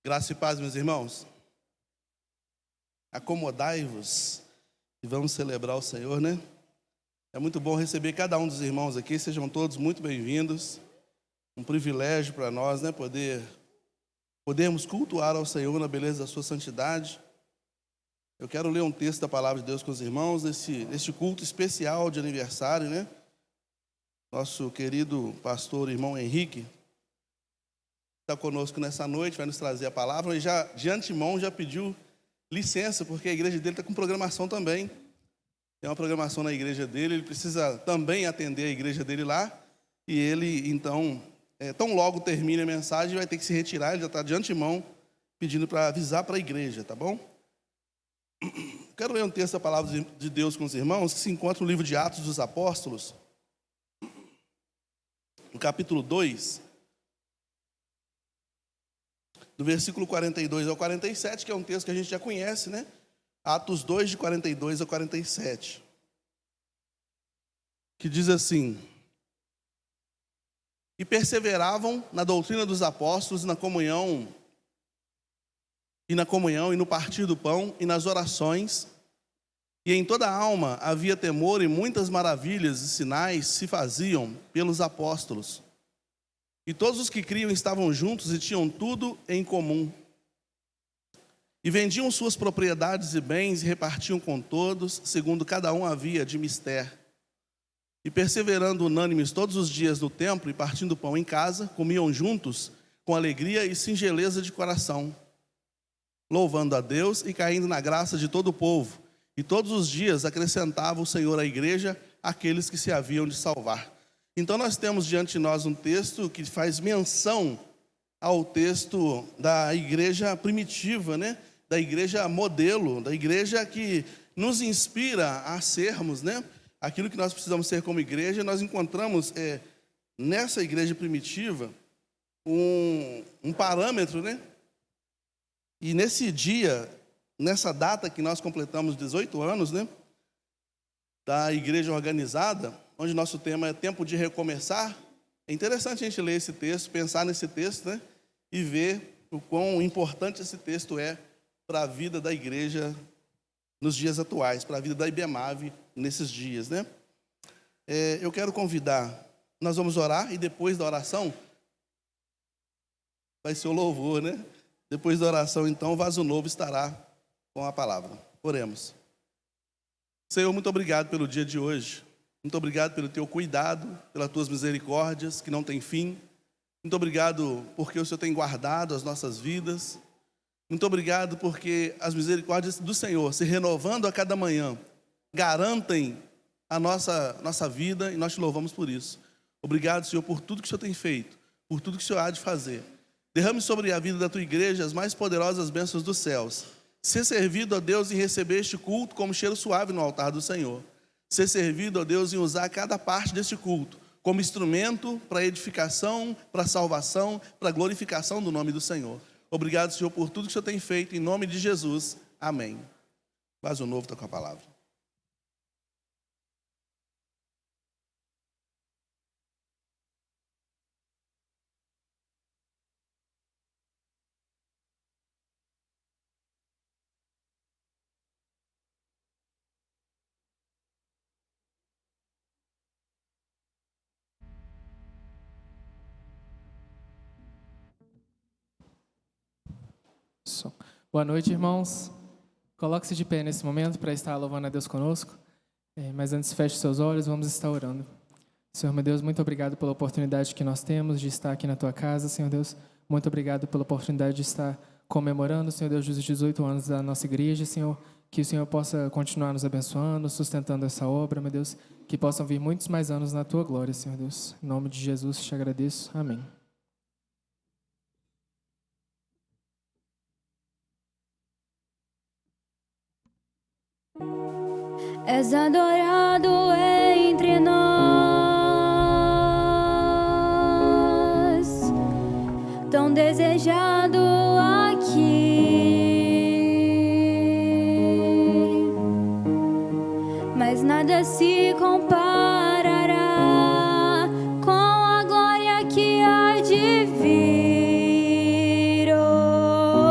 Graça e paz, meus irmãos. Acomodai-vos e vamos celebrar o Senhor, né? É muito bom receber cada um dos irmãos aqui, sejam todos muito bem-vindos. Um privilégio para nós, né? Podermos cultuar ao Senhor na beleza da sua santidade. Eu quero ler um texto da Palavra de Deus com os irmãos, neste culto especial de aniversário, né? Nosso querido pastor, irmão Henrique, está conosco nessa noite, vai nos trazer a palavra, e já de antemão já pediu licença, porque a igreja dele está com programação também. Tem uma programação na igreja dele, ele precisa também atender a igreja dele lá, e ele, então, tão logo termine a mensagem, vai ter que se retirar, ele já está de antemão pedindo para avisar para a igreja, tá bom? Quero ler um texto da Palavra de Deus com os irmãos, que se encontra no livro de Atos dos Apóstolos, no capítulo 2, do versículo 42 ao 47, que é um texto que a gente já conhece, né? Atos 2, de 42 a 47. Que diz assim: E perseveravam na doutrina dos apóstolos, na comunhão, e no partir do pão, e nas orações. E em toda a alma havia temor, e muitas maravilhas e sinais se faziam pelos apóstolos. E todos os que criam estavam juntos e tinham tudo em comum. E vendiam suas propriedades e bens e repartiam com todos, segundo cada um havia de mister. E perseverando unânimes todos os dias no templo e partindo pão em casa, comiam juntos com alegria e singeleza de coração, louvando a Deus e caindo na graça de todo o povo. E todos os dias acrescentava o Senhor à igreja aqueles que se haviam de salvar. Então nós temos diante de nós um texto que faz menção ao texto da igreja primitiva, né? Da igreja modelo, da igreja que nos inspira a sermos, né? Aquilo que nós precisamos ser como igreja. Nós encontramos nessa igreja primitiva um parâmetro, né? E nesse dia, nessa data que nós completamos 18 anos, né? Da igreja organizada, onde nosso tema é tempo de recomeçar, é interessante a gente ler esse texto, pensar nesse texto, né? E ver o quão importante esse texto é para a vida da igreja nos dias atuais, para a vida da IBEMAVE nesses dias, né? Eu quero convidar, nós vamos orar e depois da oração vai ser o louvor, né? Depois da oração, então, o vaso novo estará com a palavra. Oremos. Senhor, muito obrigado pelo dia de hoje. Muito obrigado pelo teu cuidado, pelas tuas misericórdias que não têm fim. Muito obrigado porque o Senhor tem guardado as nossas vidas. Muito obrigado porque as misericórdias do Senhor, se renovando a cada manhã, garantem a nossa vida, e nós te louvamos por isso. Obrigado, Senhor, por tudo que o Senhor tem feito, por tudo que o Senhor há de fazer. Derrame sobre a vida da tua igreja as mais poderosas bênçãos dos céus. Ser servido a Deus em receber este culto como cheiro suave no altar do Senhor. Ser servido a Deus em usar cada parte deste culto como instrumento para edificação, para salvação, para glorificação do nome do Senhor. Obrigado, Senhor, por tudo que o Senhor tem feito, em nome de Jesus. Amém. Vaso novo está com a palavra. Boa noite, irmãos. Coloque-se de pé nesse momento para estar louvando a Deus conosco. Mas antes, feche seus olhos, vamos estar orando. Senhor, meu Deus, muito obrigado pela oportunidade que nós temos de estar aqui na Tua casa, Senhor Deus. Muito obrigado pela oportunidade de estar comemorando, Senhor Deus, os 18 anos da nossa igreja, Senhor. Que o Senhor possa continuar nos abençoando, sustentando essa obra, meu Deus. Que possam vir muitos mais anos na Tua glória, Senhor Deus. Em nome de Jesus, te agradeço. Amém. És adorado entre nós, tão desejado aqui, mas nada se comparará com a glória que há de vir. Oh,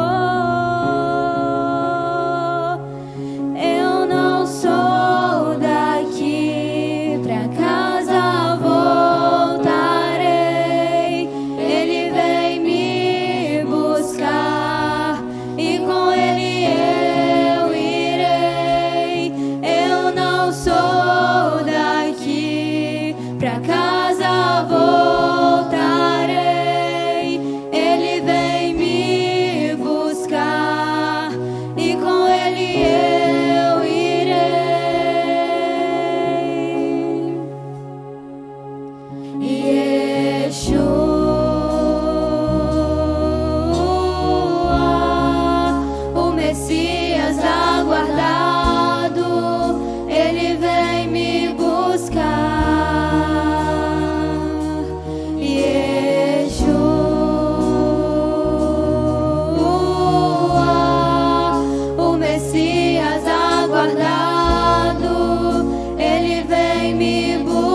aguardado, Ele vem me buscar.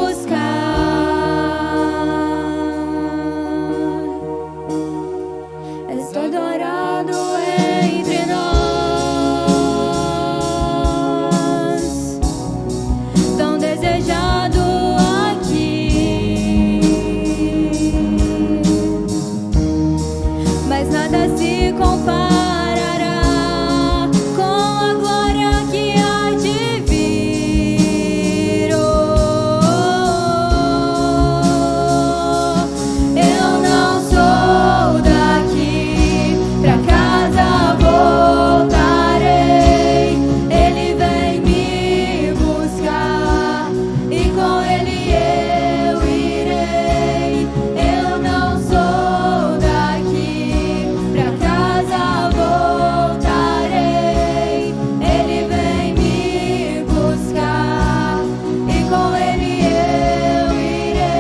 És adorado entre nós, tão desejado aqui, mas nada se comparará com a glória que há de vir. Eu não sou daqui, pra casa voltarei. Ele vem me buscar e com Ele eu irei. Eu não sou daqui, pra casa voltarei. Ele vem me buscar e com Ele eu irei.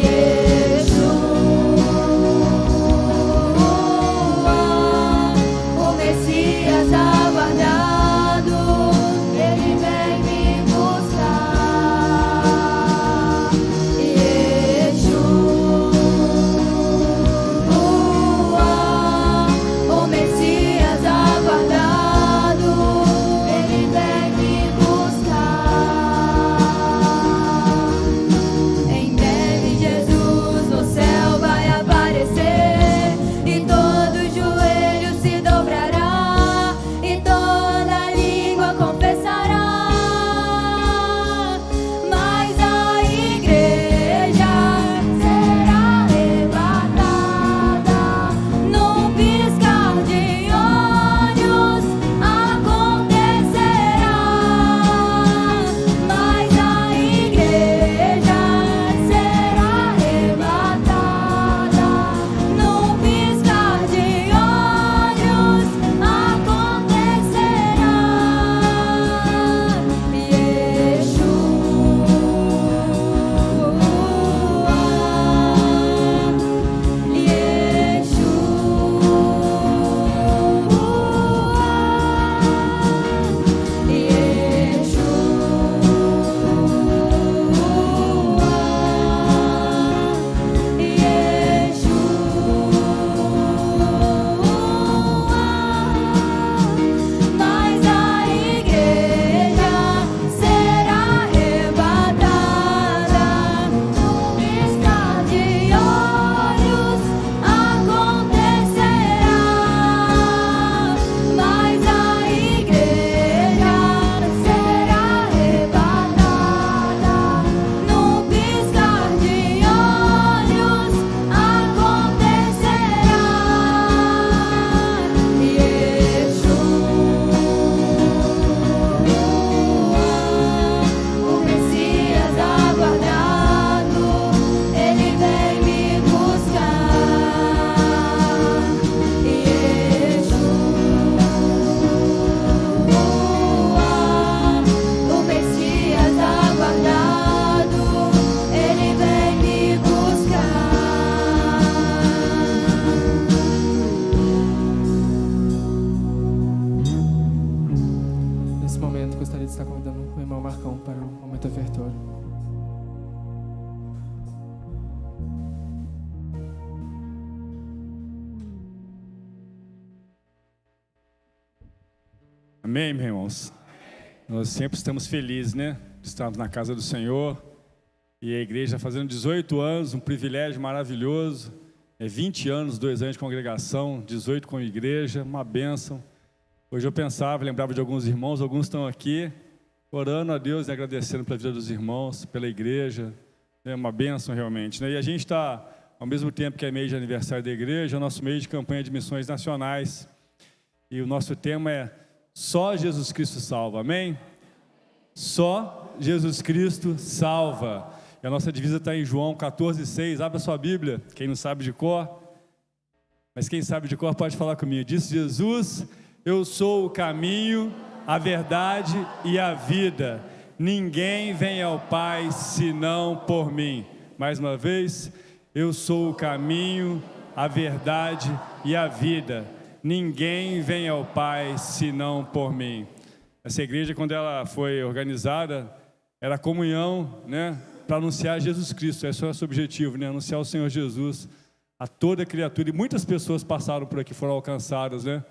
Yeshua, o Messias aguardado, Ele vem me buscar. Yeshua, o Messias aguardado, Ele vem me buscar. Em breve Jesus no céu vai aparecer e todo joelho se dobrará e toda língua confessará. Mas a igreja será arrebatada num piscar de olhos, acontecerá. Mas a igreja será arrebatada num piscar de olhos, acontecerá. Mas a igreja será arrebatada num piscar de olhos, acontecerá. Mas a igreja será arrebatada num piscar de olhos, acontecerá. O Messias aguardado, Ele vem me buscar. O Messias aguardado, Ele vem me buscar. Nesse momento, gostaria de estar convidando o irmão Marcão para o momento ofertório. Amém, meus irmãos? Nós sempre estamos felizes, né? De estarmos na casa do Senhor. E a igreja fazendo 18 anos, um privilégio maravilhoso. 20 anos, 2 anos de congregação, 18 com igreja, uma bênção. Hoje eu pensava, lembrava de alguns irmãos, alguns estão aqui, orando a Deus e agradecendo pela vida dos irmãos, pela igreja. É uma bênção realmente, né? E a gente está, ao mesmo tempo que é mês de aniversário da igreja, é o nosso mês de campanha de missões nacionais. E o nosso tema é Só Jesus Cristo salva, amém? Só Jesus Cristo salva. E a nossa divisa está em João 14,6. Abra sua Bíblia, quem não sabe de cor. Mas quem sabe de cor pode falar comigo. Disse Jesus: eu sou o caminho, a verdade e a vida. Ninguém vem ao Pai senão por mim. Mais uma vez, eu sou o caminho, a verdade e a vida. ninguém vem ao Pai senão por mim. Essa igreja, quando ela foi organizada, era comunhão, né, para anunciar Jesus Cristo. Esse é o nosso objetivo, né, anunciar o Senhor Jesus a toda criatura. E muitas pessoas passaram por aqui, foram alcançadas, né,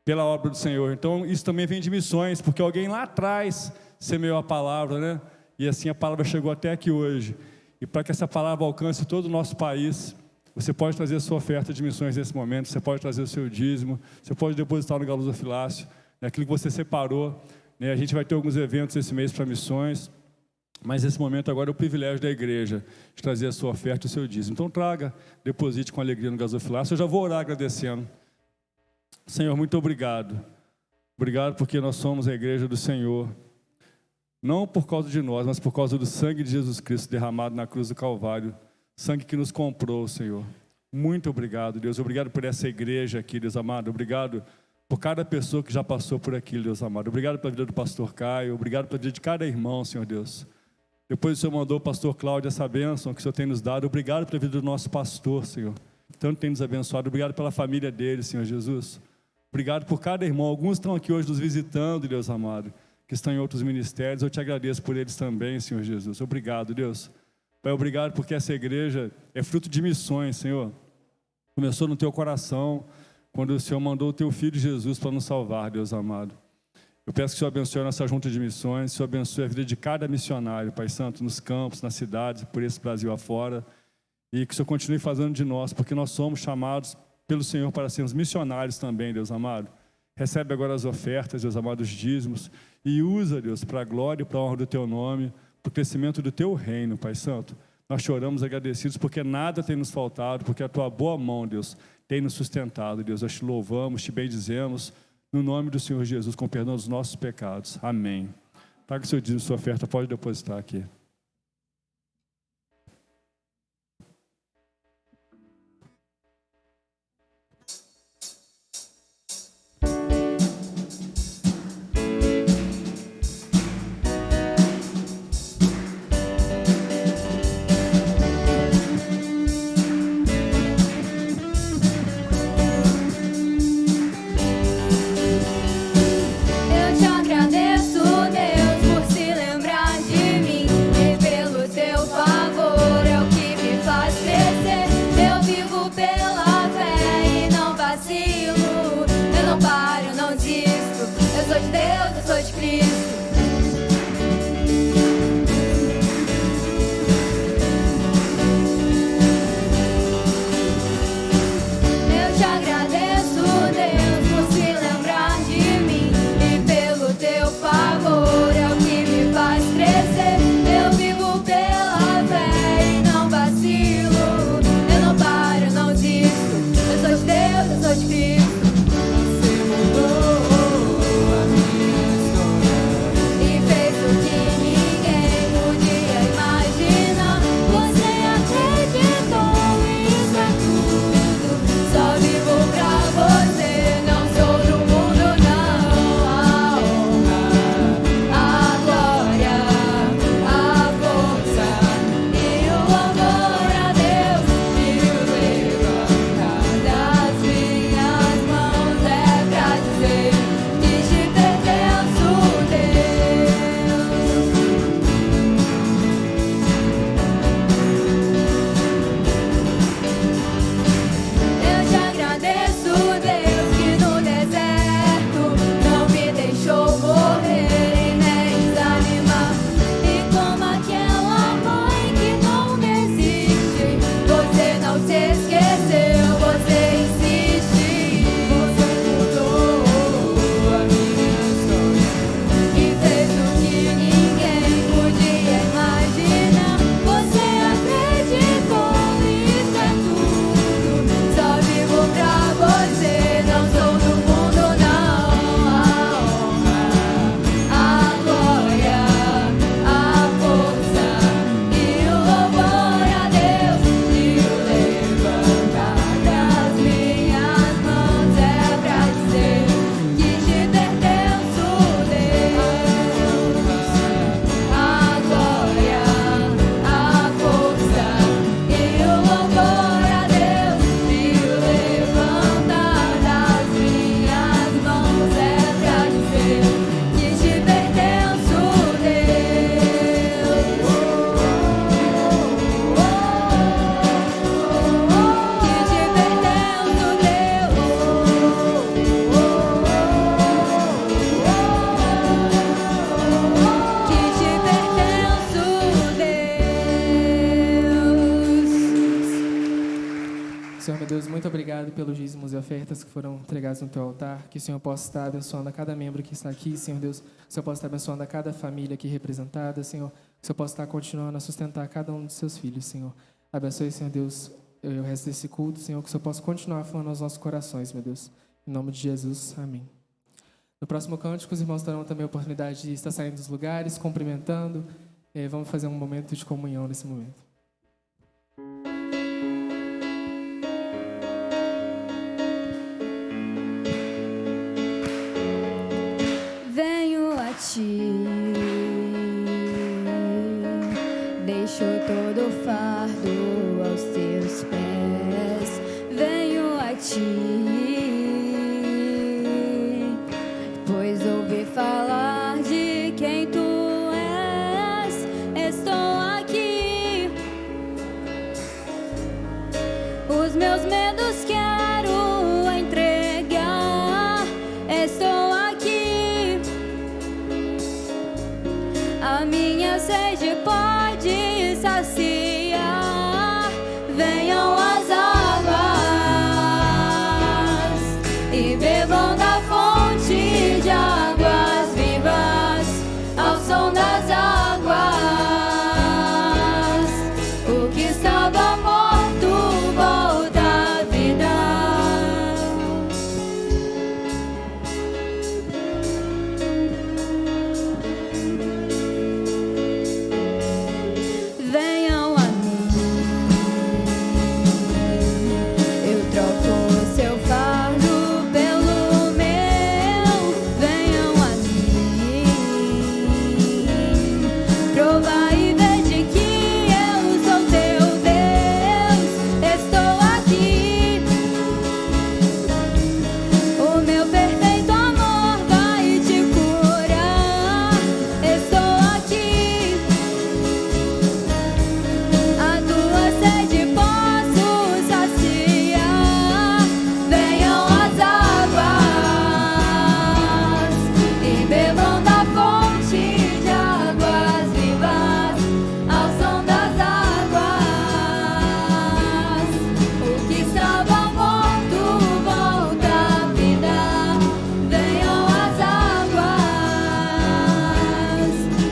pela obra do Senhor. Então, isso também vem de missões, porque alguém lá atrás semeou a palavra, né, e assim a palavra chegou até aqui hoje. E para que essa palavra alcance todo o nosso país, você pode trazer a sua oferta de missões nesse momento, você pode trazer o seu dízimo, você pode depositar no Galus Ofilácio, aquilo que você separou, né? A gente vai ter alguns eventos esse mês para missões, mas esse momento agora é o privilégio da igreja de trazer a sua oferta e o seu dízimo. Então traga, deposite com alegria no Galus Ofilácio. Eu já vou orar agradecendo. Senhor, muito obrigado. Obrigado porque nós somos a igreja do Senhor. Não por causa de nós, mas por causa do sangue de Jesus Cristo derramado na cruz do Calvário. Sangue que nos comprou, Senhor. Muito obrigado, Deus. Obrigado por essa igreja aqui, Deus amado. Obrigado por cada pessoa que já passou por aqui, Deus amado. Obrigado pela vida do pastor Caio. Obrigado pela vida de cada irmão, Senhor Deus. Depois o Senhor mandou o pastor Cláudio essa bênção que o Senhor tem nos dado. Obrigado pela vida do nosso pastor, Senhor. Tanto tem nos abençoado. Obrigado pela família dele, Senhor Jesus. Obrigado por cada irmão. Alguns estão aqui hoje nos visitando, Deus amado, que estão em outros ministérios. Eu te agradeço por eles também, Senhor Jesus. Obrigado, Deus. Pai, obrigado porque essa igreja é fruto de missões, Senhor. Começou no teu coração, quando o Senhor mandou o teu Filho Jesus para nos salvar, Deus amado. Eu peço que o Senhor abençoe a nossa junta de missões, que o Senhor abençoe a vida de cada missionário, Pai Santo, nos campos, nas cidades, por esse Brasil afora, e que o Senhor continue fazendo de nós, porque nós somos chamados pelo Senhor para sermos missionários também, Deus amado. Recebe agora as ofertas, Deus amado, os dízimos, e usa, Deus, para a glória e para a honra do teu nome, para o crescimento do teu reino, Pai Santo. Nós choramos agradecidos porque nada tem nos faltado, porque a tua boa mão, Deus, tem nos sustentado, Deus. Nós te louvamos, te bendizemos, no nome do Senhor Jesus, com perdão dos nossos pecados. Amém. Traga o seu dízimo, sua oferta, pode depositar aqui. Eu te agradeço, Deus, por se lembrar de mim. dízimos e ofertas que foram entregados no Teu altar, que o Senhor possa estar abençoando a cada membro que está aqui, Senhor Deus, que o Senhor possa estar abençoando a cada família aqui representada, Senhor, que o Senhor possa estar continuando a sustentar cada um dos Seus filhos, Senhor. Abençoe, Senhor Deus, o resto desse culto, Senhor, que o Senhor possa continuar falando aos nossos corações, meu Deus. Em nome de Jesus, amém. No próximo cântico, os irmãos terão também a oportunidade de estar saindo dos lugares, cumprimentando. Vamos fazer um momento de comunhão nesse momento. Venho a ti, deixo todo o fardo aos teus pés. Venho a ti, pois ouvi falar de quem tu és. Estou aqui, os meus medos quero entregar. Estou aqui, a minha sede pode saciar. Venham as águas e bebam da fonte de águas vivas, ao som das águas. O que estava morto volta à vida. Venham a mim, eu troco o seu fardo pelo meu. Venham a mim, provar e ver de que eu sou teu Deus. Estou aqui, o meu perfeito amor vai te curar. Estou aqui, a tua sede posso saciar. Venham as águas e bebam da fonte de águas vivas, ao som das águas. O que estava morto volta à vida. Venham as águas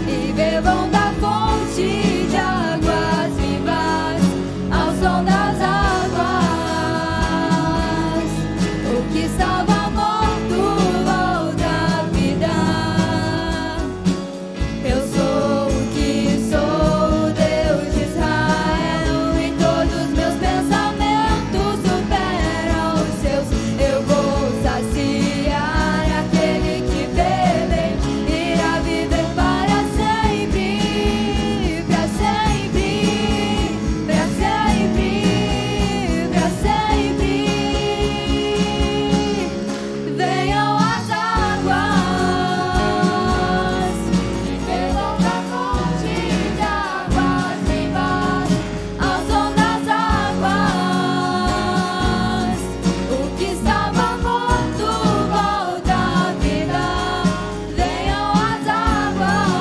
e bebam da fonte de águas vivas, ao som das águas. O que estava morto volta à vida. Eu sou o que sou, Deus de Israel, e todos meus pensamentos superam os seus. Eu vou saciar aquele que beber, irá viver para sempre, para sempre, para sempre, para sempre. Venham as águas e bebam da fonte de águas vivas, ao som das águas. O que estava morto volta à vida. Venham as águas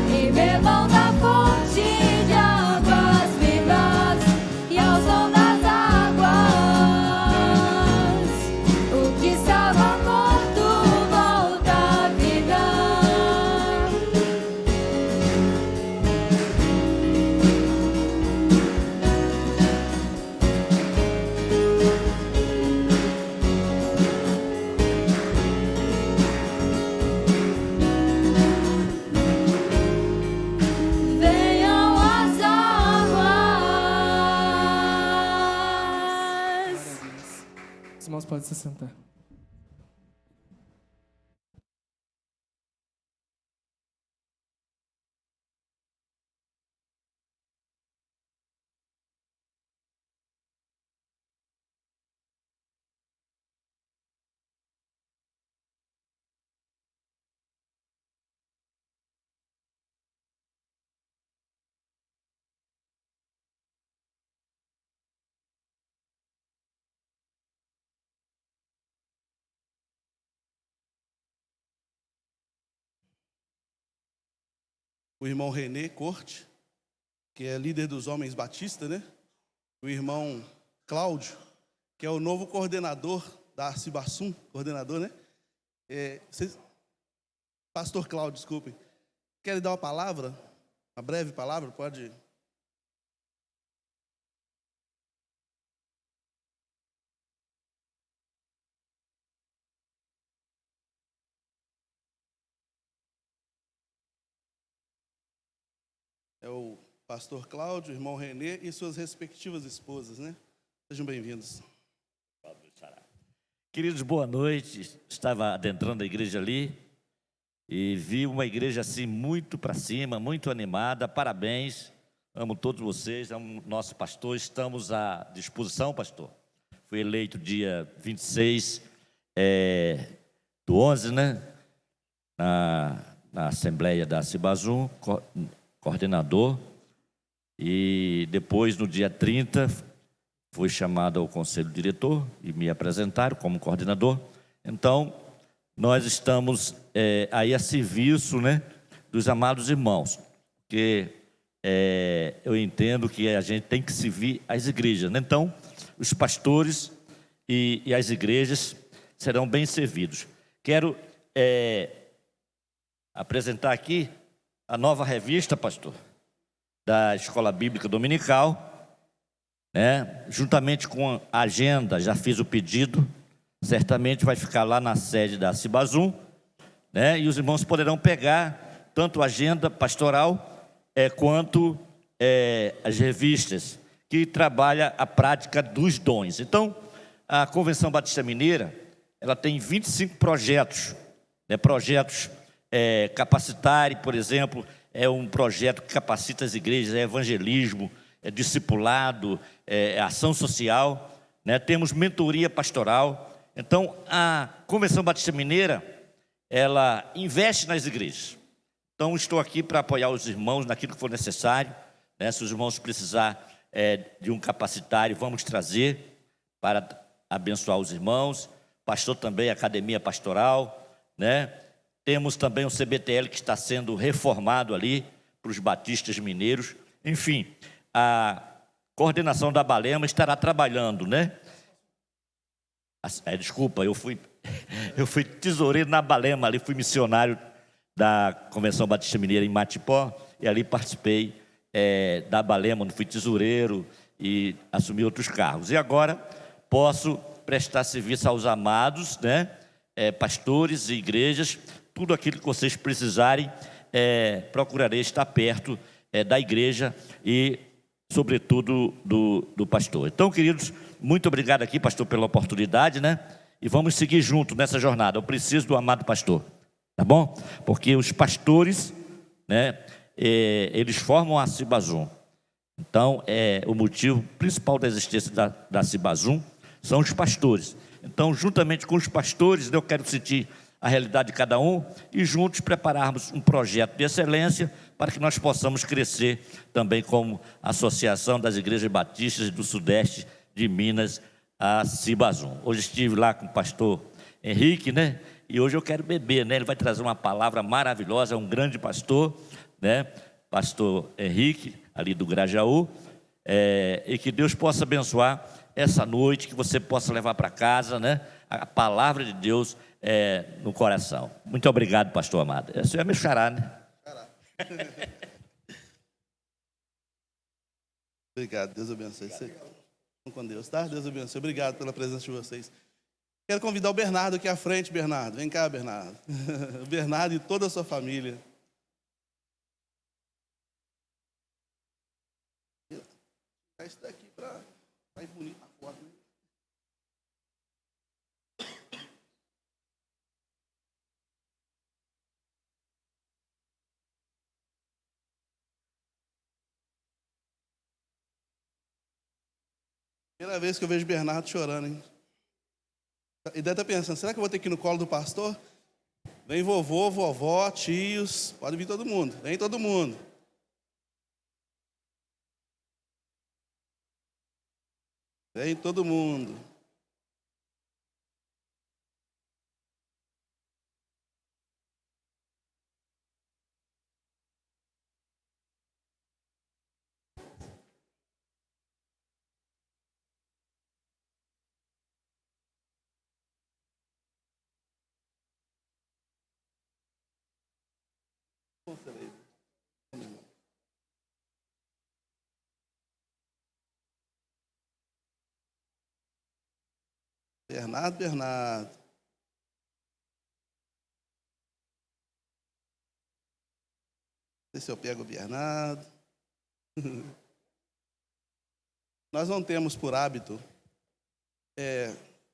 e bebam da fonte de águas vivas, e ao som das águas. O que estava morto volta à vida. Venham as águas. Os irmãos podem se sentar. O irmão René Corte, que é líder dos homens batista, né? O irmão Cláudio, que é o novo coordenador da Cibassum, coordenador, né? Pastor Cláudio, desculpe. Querem dar uma palavra? Uma breve palavra? Pode. É o pastor Cláudio, irmão Renê e suas respectivas esposas, né? Sejam bem-vindos. Queridos, boa noite. Estava adentrando a igreja ali e vi uma igreja assim muito para cima, muito animada. Parabéns, amo todos vocês, amo nosso pastor. Estamos à disposição, pastor. Fui eleito dia 26 do 11, né? Na Assembleia da Cibassum, coordenador. E depois, no dia 30, fui chamado ao conselho diretor e me apresentaram como coordenador. Então, nós estamos aí a serviço, né, dos amados irmãos, porque eu entendo que a gente tem que servir as igrejas, né? Então, os pastores e as igrejas serão bem servidos. Quero apresentar aqui a nova revista, pastor, da Escola Bíblica Dominical, né? Juntamente com a agenda, já fiz o pedido, certamente vai ficar lá na sede da Cibassum, né? E os irmãos poderão pegar tanto a agenda pastoral quanto as revistas, que trabalha a prática dos dons. Então, a Convenção Batista Mineira, ela tem 25 projetos, né? Projetos capacitários, por exemplo, é um projeto que capacita as igrejas, evangelismo, discipulado, ação social, né? Temos mentoria pastoral. Então, a Convenção Batista Mineira, ela investe nas igrejas. Então, estou aqui para apoiar os irmãos naquilo que for necessário, né? Se os irmãos precisar de um capacitário, vamos trazer para abençoar os irmãos. Pastor também, academia pastoral, né? Temos também o CBTL que está sendo reformado ali para os batistas mineiros. Enfim, a coordenação da Balema estará trabalhando, né? Desculpa, eu fui tesoureiro na Balema, ali fui missionário da Convenção Batista Mineira em Matipó, e ali participei da Balema, fui tesoureiro e assumi outros cargos. E agora posso prestar serviço aos amados, né? Pastores e igrejas, tudo aquilo que vocês precisarem, procurarei estar perto da igreja e, sobretudo, do pastor. Então, queridos, muito obrigado aqui, pastor, pela oportunidade, né? E vamos seguir juntos nessa jornada. Eu preciso do amado pastor, tá bom? Porque os pastores, né, eles formam a Cibassum. Então, o motivo principal da existência da Cibassum são os pastores. Então, juntamente com os pastores, eu quero sentir a realidade de cada um e juntos prepararmos um projeto de excelência para que nós possamos crescer também como Associação das Igrejas Batistas do Sudeste de Minas, a Cibassum. Hoje estive lá com o pastor Henrique, né? E hoje eu quero beber, né? Ele vai trazer uma palavra maravilhosa, é um grande pastor, né? Pastor Henrique, ali do Grajaú, e que Deus possa abençoar essa noite, que você possa levar para casa, né? A palavra de Deus no coração. Muito obrigado, pastor amado. Você é meu xará, né? Xará. Obrigado, Deus abençoe. Vamos com Deus, tá? Deus abençoe. Obrigado pela presença de vocês. Quero convidar o Bernardo aqui à frente, Bernardo. Vem cá, Bernardo. O Bernardo e toda a sua família. Isso daqui para ir bonito a foto, né? Primeira vez que eu vejo o Bernardo chorando, hein? E deve estar pensando, será que eu vou ter que ir no colo do pastor? Vem vovô, vovó, tios, pode vir todo mundo. Vem todo mundo. Vem todo mundo. Bernardo. Não sei se eu pego o Bernardo. Nós não temos por hábito,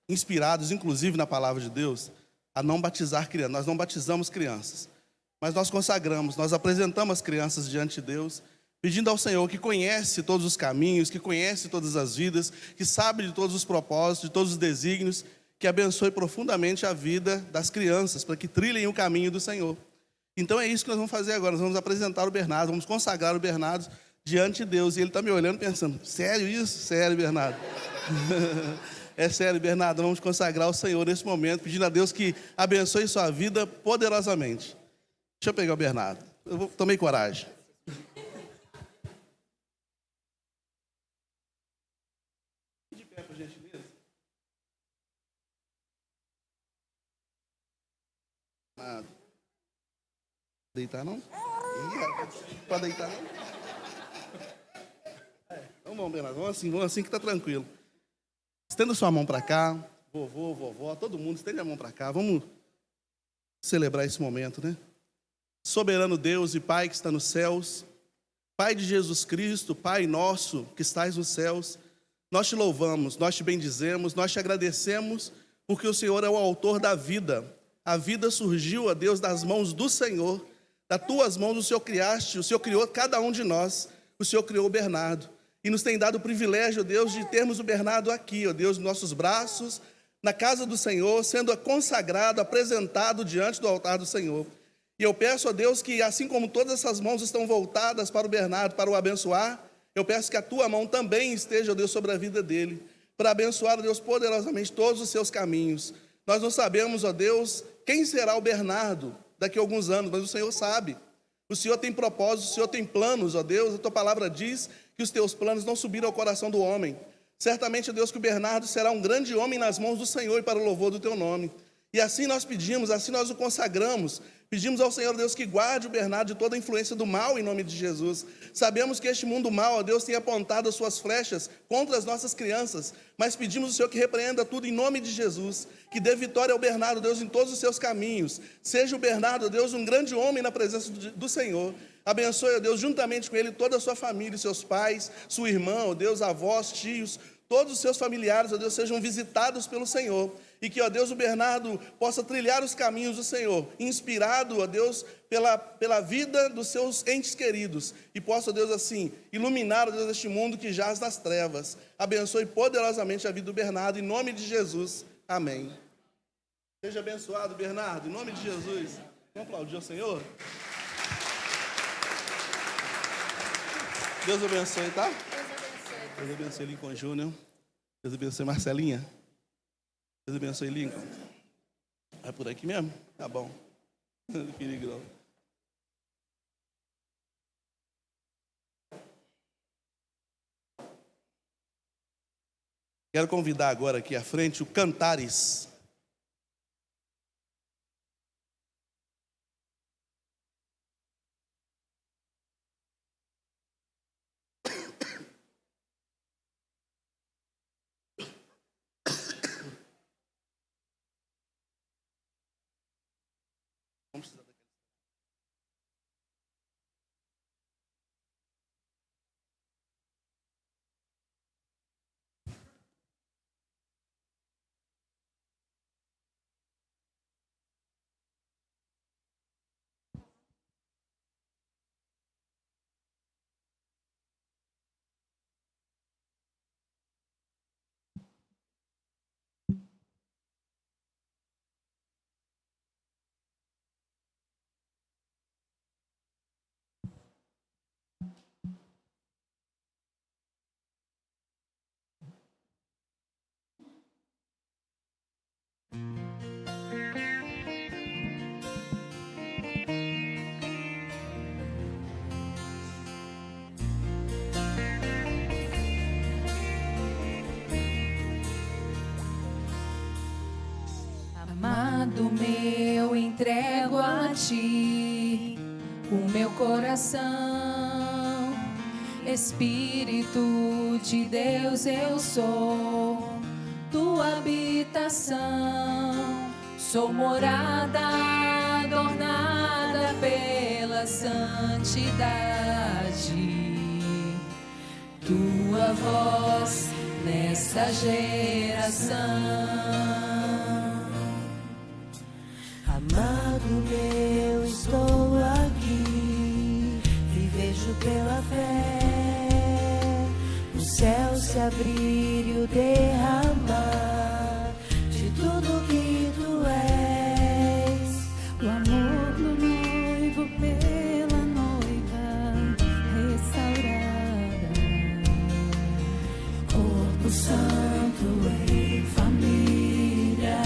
inspirados inclusive na palavra de Deus, a não batizar crianças. Nós não batizamos crianças, mas nós consagramos, nós apresentamos as crianças diante de Deus, pedindo ao Senhor, que conhece todos os caminhos, que conhece todas as vidas, que sabe de todos os propósitos, de todos os desígnios, que abençoe profundamente a vida das crianças, para que trilhem o caminho do Senhor. Então é isso que nós vamos fazer agora. Nós vamos apresentar o Bernardo, vamos consagrar o Bernardo diante de Deus. E ele está me olhando pensando, sério isso? Sério, Bernardo. É sério, Bernardo, vamos consagrar o Senhor nesse momento, pedindo a Deus que abençoe sua vida poderosamente. Deixa eu pegar o Bernardo. Tomei coragem. De pé, por gentileza. Bernardo. Deitar não? Pode deitar não? Então vamos, Bernardo, vamos assim que está tranquilo. Estenda sua mão para cá, vovô, vovó, todo mundo, estende a mão para cá. Vamos celebrar esse momento, né? Soberano Deus e Pai que está nos céus, Pai de Jesus Cristo, Pai nosso que estás nos céus, nós te louvamos, nós te bendizemos, nós te agradecemos, porque o Senhor é o autor da vida. A vida surgiu, ó Deus, das mãos do Senhor, das tuas mãos o Senhor criaste, o Senhor criou cada um de nós, o Senhor criou o Bernardo. E nos tem dado o privilégio, ó Deus, de termos o Bernardo aqui, ó Deus, nos nossos braços, na casa do Senhor, sendo consagrado, apresentado diante do altar do Senhor. E eu peço a Deus que, assim como todas essas mãos estão voltadas para o Bernardo, para o abençoar, eu peço que a tua mão também esteja, ó Deus, sobre a vida dele, para abençoar, ó Deus, poderosamente todos os seus caminhos. Nós não sabemos, ó Deus, quem será o Bernardo daqui a alguns anos, mas o Senhor sabe. O Senhor tem propósitos, o Senhor tem planos, ó Deus, a tua palavra diz que os teus planos não subiram ao coração do homem. Certamente, ó Deus, que o Bernardo será um grande homem nas mãos do Senhor e para o louvor do teu nome. E assim nós pedimos, assim nós o consagramos. Pedimos ao Senhor, Deus, que guarde o Bernardo de toda a influência do mal, em nome de Jesus. Sabemos que este mundo mal, ó Deus, tem apontado as suas flechas contra as nossas crianças, mas pedimos ao Senhor que repreenda tudo em nome de Jesus, que dê vitória ao Bernardo, Deus, em todos os seus caminhos. Seja o Bernardo, Deus, um grande homem na presença do Senhor. Abençoe, ó Deus, juntamente com ele, toda a sua família, seus pais, sua irmã, ó Deus, avós, tios, todos os seus familiares, ó Deus, sejam visitados pelo Senhor. E que, ó Deus, o Bernardo possa trilhar os caminhos do Senhor, inspirado, ó Deus, pela vida dos seus entes queridos. E possa, ó Deus, assim, iluminar, ó Deus, este mundo que jaz nas trevas. Abençoe poderosamente a vida do Bernardo, em nome de Jesus. Amém. Seja abençoado, Bernardo, em nome de Jesus. Vamos aplaudir ao Senhor? Deus abençoe, tá? Deus abençoe Lincoln Júnior. Deus abençoe Marcelinha. Deus abençoe Lincoln. É por aqui mesmo? Tá bom. Perigo não. Quero convidar agora aqui à frente o Cantares. Amado meu, entrego a ti o meu coração. Espírito de Deus, eu sou tua habitação. Sou morada adornada pela santidade. Tua voz nesta geração. Amado meu, estou aqui e vejo pela fé o céu se abrir e o derramar de tudo que tu és. O amor do noivo pela noiva restaurada. Corpo santo em família.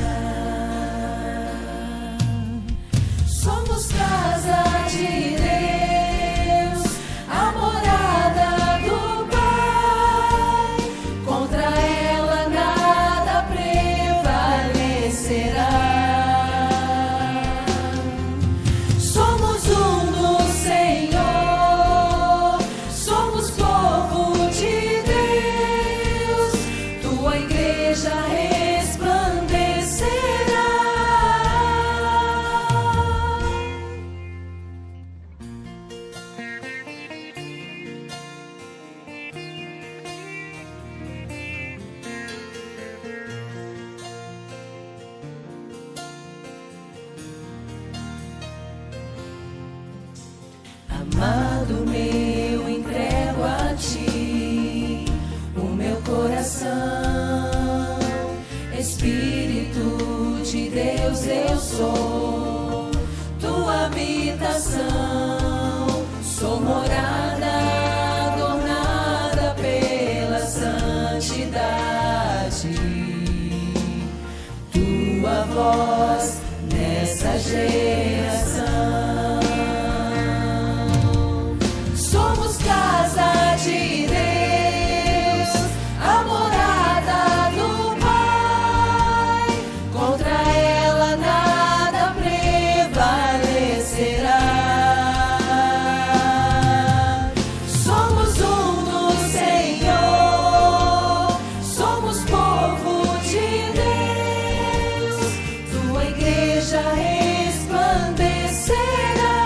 Somos casa de Deus, a morada do Pai. Contra ela nada prevalecerá. Somos um no Senhor, somos povo de Deus. Tua igreja resplandecerá. Amado meu, entrego a ti o meu coração. Espírito de Deus, eu sou tua habitação. Sou morada adornada pela santidade. Tua voz nessa geração. Somos casa de Deus, a morada do Pai. Contra ela nada prevalecerá. Somos um no Senhor, somos povo de Deus. Tua igreja resplandecerá.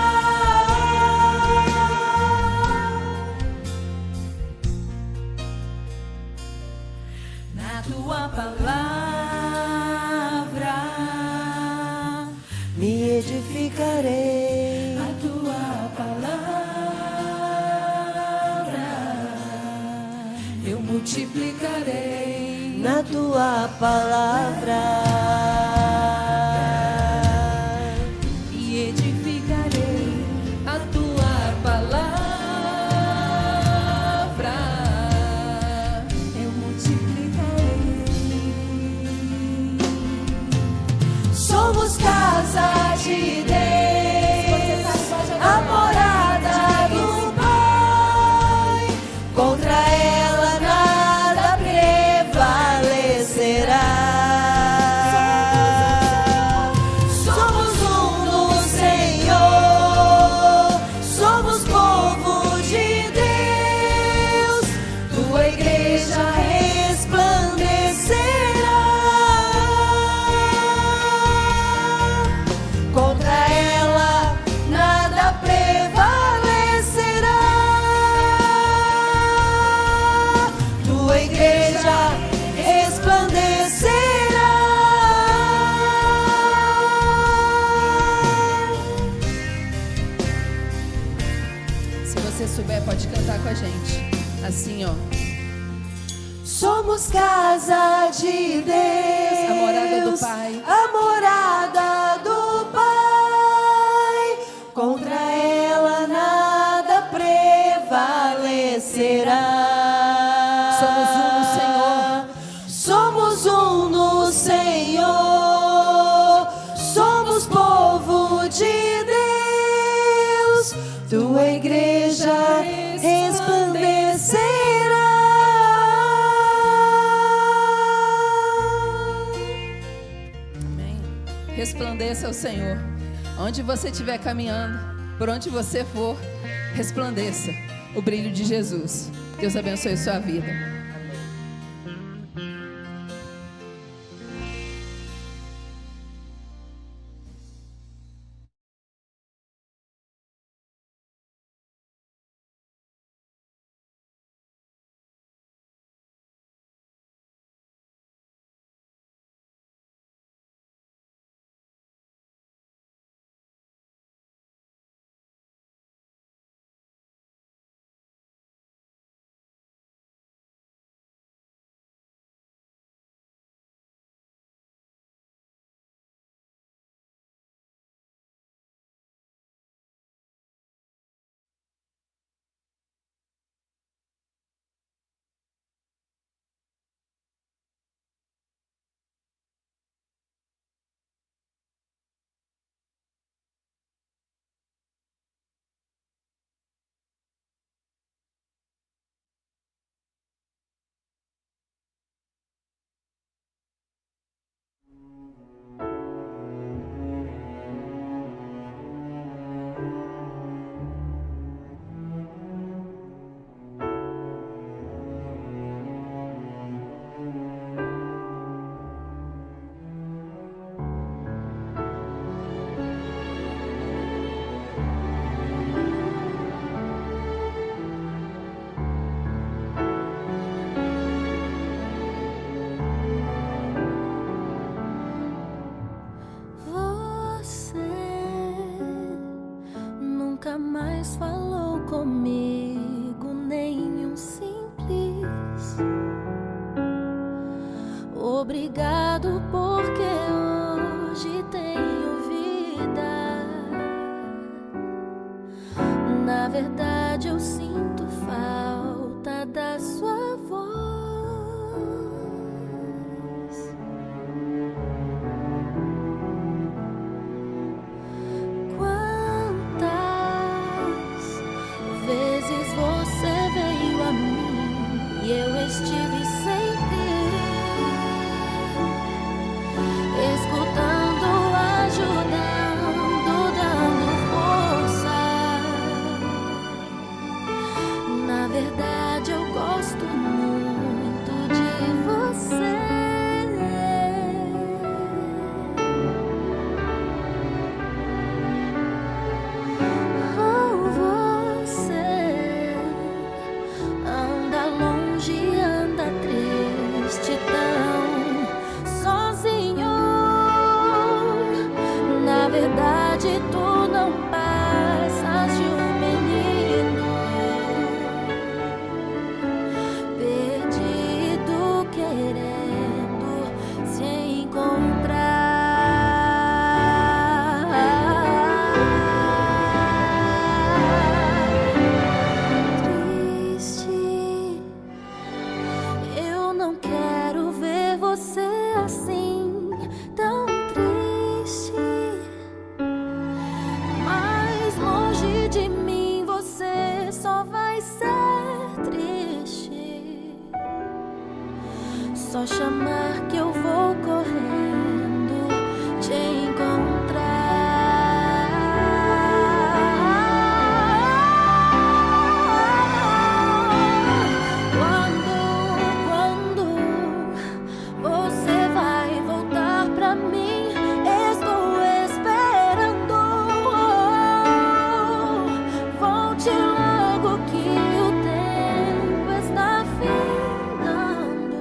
Na tua palavra Me edificarei. a tua palavra eu multiplicarei. Na tua palavra E edificarei a tua palavra eu multiplicarei. Somos casa de Deus, a morada do Pai. Contra ela nada prevalecerá. Somos um no Senhor, somos povo de Deus. Tua igreja resplandecerá. Contra ela nada prevalecerá. Tua igreja resplandecerá. Se você souber, pode cantar com a gente. Assim, ó. Somos casa de Deus, a morada do Pai. a morada do Pai. Contra ela nada prevalecerá. Somos um no Senhor. Somos um no Senhor. Somos povo de Deus. Tua igreja resplandecerá. Amém. Resplandeça ao Senhor. Onde você estiver caminhando, Por onde você for, resplandeça o brilho de Jesus. Deus abençoe a sua vida. Mais falou comigo, nenhum simples obrigado, porque hoje tenho vida. Na verdade eu sinto falta da sua voz. Você veio a mim e eu estive sempre escutando, ajudando, dando força. Na verdade eu gosto muito de você. Tu não passas de um menino perdido, querendo se encontrar. Triste, eu não quero ver você assim, tão triste. De mim você só vai ser triste. Só chamar que eu vou correndo te encontrar. Quando você vai voltar pra mim, estou esperando. Volte logo que o tempo está findando.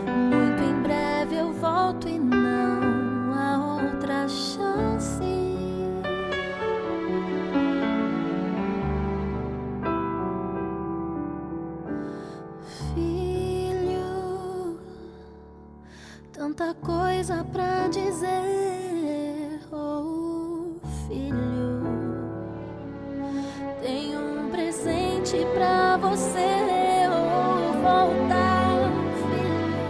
Muito em breve eu volto e não há outra chance. Filho, tanta coisa pra dizer, oh filho. Tenho um presente pra você, oh voltar, filho.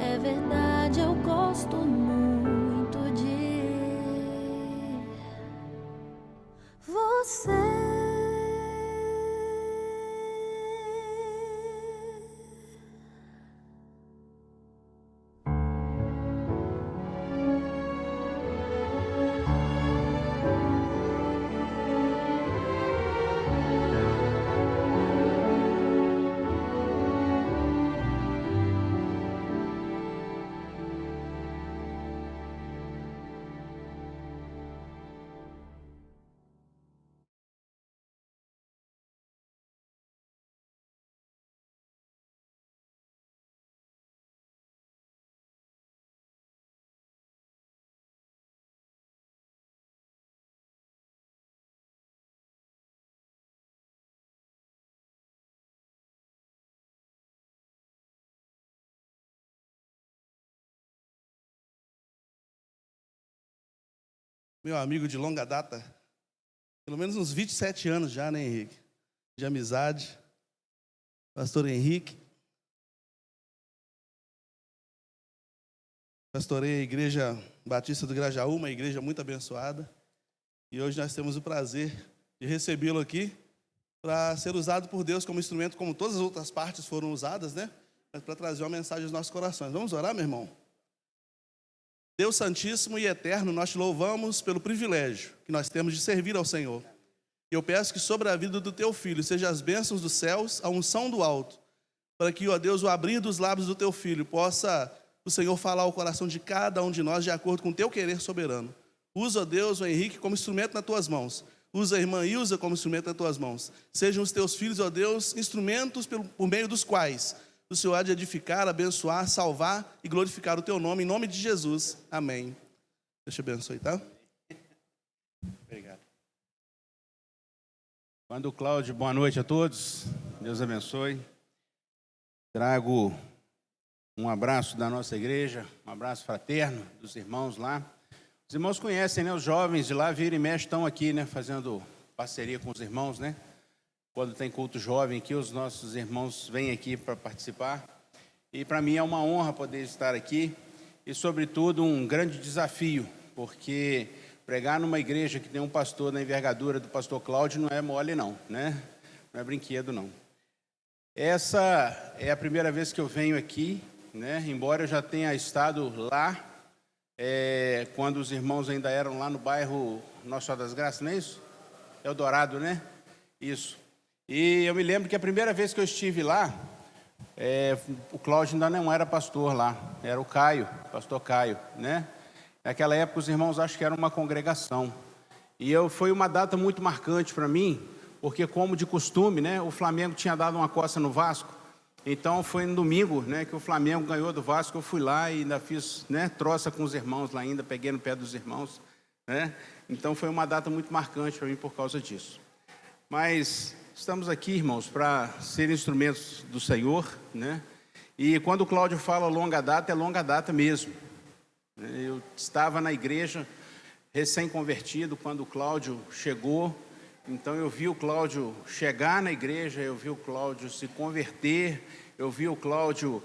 É verdade, eu gosto muito de você. meu amigo de longa data, pelo menos uns 27 anos já, né, Henrique? De amizade. Pastor Henrique. Pastorei a Igreja Batista do Grajaú, uma igreja muito abençoada. E hoje nós temos o prazer de recebê-lo aqui para ser usado por Deus como instrumento, como todas as outras partes foram usadas, né? Mas para trazer uma mensagem aos nossos corações. Vamos orar, meu irmão? Deus Santíssimo e Eterno, nós te louvamos pelo privilégio que nós temos de servir ao Senhor. E eu peço que sobre a vida do teu filho seja as bênçãos dos céus, a unção do alto, para que, ó Deus, o abrir dos lábios do teu filho possa o Senhor falar ao coração de cada um de nós de acordo com o teu querer soberano. Usa, ó Deus, o Henrique como instrumento nas tuas mãos. Usa a irmã Ilza como instrumento nas tuas mãos. Sejam os teus filhos, ó Deus, instrumentos por meio dos quais o Senhor há de edificar, abençoar, salvar e glorificar o teu nome, em nome de Jesus. Amém. Deus te abençoe, tá? Obrigado. Quando Cláudio, boa noite a todos. Deus abençoe. Trago um abraço da nossa igreja, um abraço fraterno dos irmãos lá. Os irmãos conhecem, né? Os jovens de lá, vira e mexe, estão aqui, né? Fazendo parceria com os irmãos, né? Quando tem culto jovem aqui, os nossos irmãos vêm aqui para participar. E para mim é uma honra poder estar aqui e, sobretudo, um grande desafio, porque pregar numa igreja que tem um pastor na envergadura do pastor Cláudio não é mole, não, né? Não é brinquedo, não. Essa é a primeira vez que eu venho aqui, né? Embora eu já tenha estado lá, quando os irmãos ainda eram lá no bairro Nossa Senhora das Graças, não é isso? Eldorado, né? Isso. E eu me lembro que a primeira vez que eu estive lá, o Cláudio ainda não era pastor lá, era o Caio, pastor Caio, né? Naquela época os irmãos acham que era uma congregação. E foi uma data muito marcante para mim, porque como de costume, né, o Flamengo tinha dado uma coça no Vasco. Então foi no domingo, né, que o Flamengo ganhou do Vasco, eu fui lá e ainda fiz, né, troça com os irmãos lá ainda, peguei no pé dos irmãos, né? Então foi uma data muito marcante para mim por causa disso. Mas estamos aqui, irmãos, para ser instrumentos do Senhor, né? E quando o Cláudio fala longa data, é longa data mesmo. Eu estava na igreja recém-convertido quando o Cláudio chegou. Então eu vi o Cláudio chegar na igreja, eu vi o Cláudio se converter, eu vi o Cláudio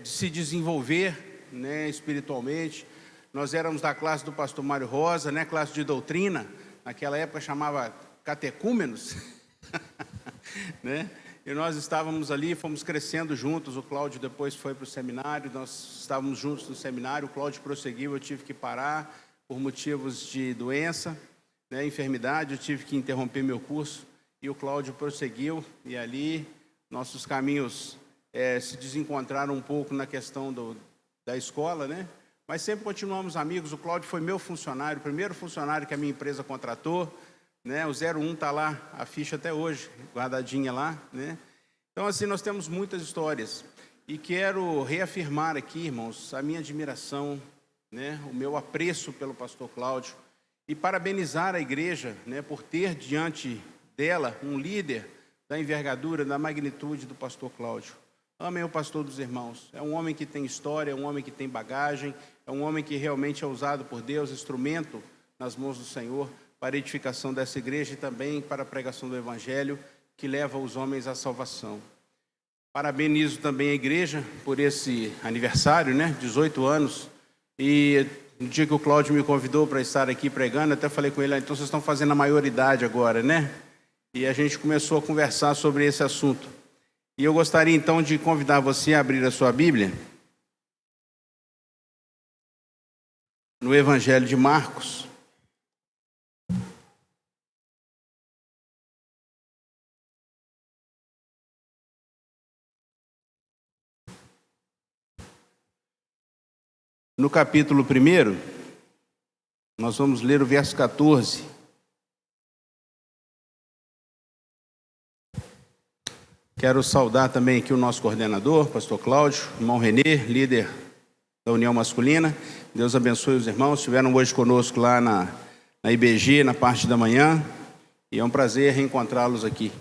se desenvolver, né, espiritualmente. Nós éramos da classe do pastor Mário Rosa, né, classe de doutrina, naquela época chamava catecúmenos, né? E nós estávamos ali, fomos crescendo juntos. O Cláudio depois foi para o seminário, nós estávamos juntos no seminário. O Cláudio prosseguiu, eu tive que parar por motivos de doença, né, enfermidade, eu tive que interromper meu curso, e o Cláudio prosseguiu, e ali nossos caminhos se desencontraram um pouco na questão da escola, né? Mas sempre continuamos amigos. O Cláudio foi meu funcionário, o primeiro funcionário que a minha empresa contratou, né? O 01 está lá, a ficha até hoje, guardadinha lá, né? Então, assim, nós temos muitas histórias, e quero reafirmar aqui, irmãos, a minha admiração, né? O meu apreço pelo pastor Cláudio, e parabenizar a igreja, né, por ter diante dela um líder da envergadura, da magnitude do pastor Cláudio. Amem o pastor dos irmãos. É um homem que tem história, é um homem que tem bagagem, é um homem que realmente é usado por Deus, instrumento nas mãos do Senhor para a edificação dessa igreja e também para a pregação do Evangelho que leva os homens à salvação. Parabenizo também a igreja por esse aniversário, né, 18 anos, e no dia que o Cláudio me convidou para estar aqui pregando, até falei com ele, então vocês estão fazendo a maioridade agora, né? E a gente começou a conversar sobre esse assunto. E eu gostaria então de convidar você a abrir a sua Bíblia no Evangelho de Marcos. No capítulo 1, nós vamos ler o verso 14. Quero saudar também aqui o nosso coordenador, pastor Cláudio, irmão Renê, líder da União Masculina. Deus abençoe os irmãos, estiveram hoje conosco lá na IBG, na parte da manhã, e é um prazer reencontrá-los aqui.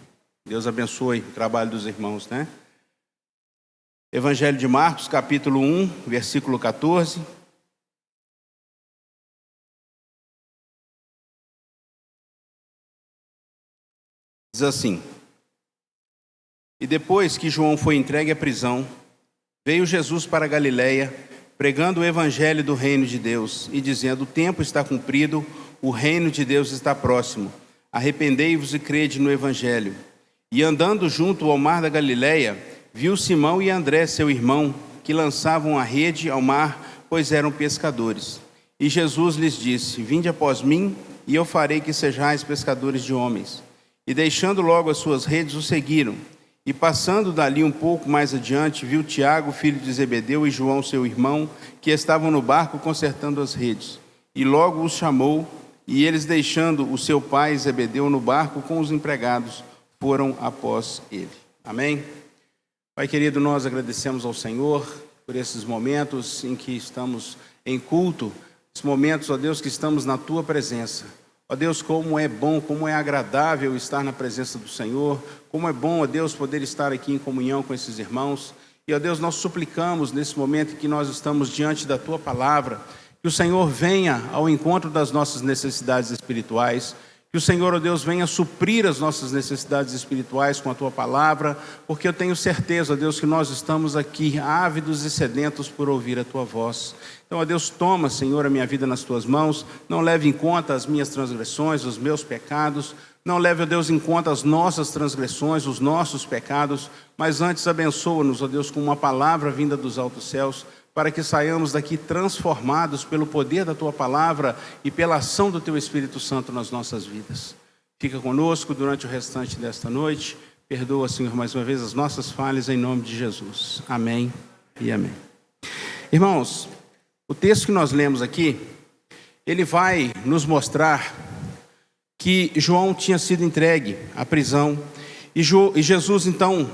Deus abençoe o trabalho dos irmãos, né? Evangelho de Marcos, capítulo 1, versículo 14. Diz assim: E depois que João foi entregue à prisão, veio Jesus para a Galiléia, pregando o evangelho do reino de Deus e dizendo: O tempo está cumprido, o reino de Deus está próximo. Arrependei-vos e crede no evangelho. E andando junto ao mar da Galiléia, viu Simão e André, seu irmão, que lançavam a rede ao mar, pois eram pescadores. E Jesus lhes disse: Vinde após mim, e eu farei que sejais pescadores de homens. E deixando logo as suas redes, o seguiram. E passando dali um pouco mais adiante, viu Tiago, filho de Zebedeu, e João, seu irmão, que estavam no barco consertando as redes. E logo os chamou, e eles, deixando o seu pai Zebedeu no barco com os empregados, foram após ele. Amém? Pai querido, nós agradecemos ao Senhor por esses momentos em que estamos em culto, esses momentos, ó Deus, que estamos na Tua presença. Ó Deus, como é bom, como é agradável estar na presença do Senhor, como é bom, ó Deus, poder estar aqui em comunhão com esses irmãos. E, ó Deus, nós suplicamos nesse momento em que nós estamos diante da Tua palavra, que o Senhor venha ao encontro das nossas necessidades espirituais, que o Senhor, ó Deus, venha suprir as nossas necessidades espirituais com a Tua palavra, porque eu tenho certeza, ó Deus, que nós estamos aqui ávidos e sedentos por ouvir a Tua voz. Então, ó Deus, toma, Senhor, a minha vida nas Tuas mãos, não leve em conta as minhas transgressões, os meus pecados, não leve, ó Deus, em conta as nossas transgressões, os nossos pecados, mas antes abençoa-nos, ó Deus, com uma palavra vinda dos altos céus, para que saiamos daqui transformados pelo poder da Tua palavra e pela ação do Teu Espírito Santo nas nossas vidas. Fica conosco durante o restante desta noite. Perdoa, Senhor, mais uma vez as nossas falhas em nome de Jesus. Amém e amém. Irmãos, o texto que nós lemos aqui, ele vai nos mostrar que João tinha sido entregue à prisão e Jesus, então,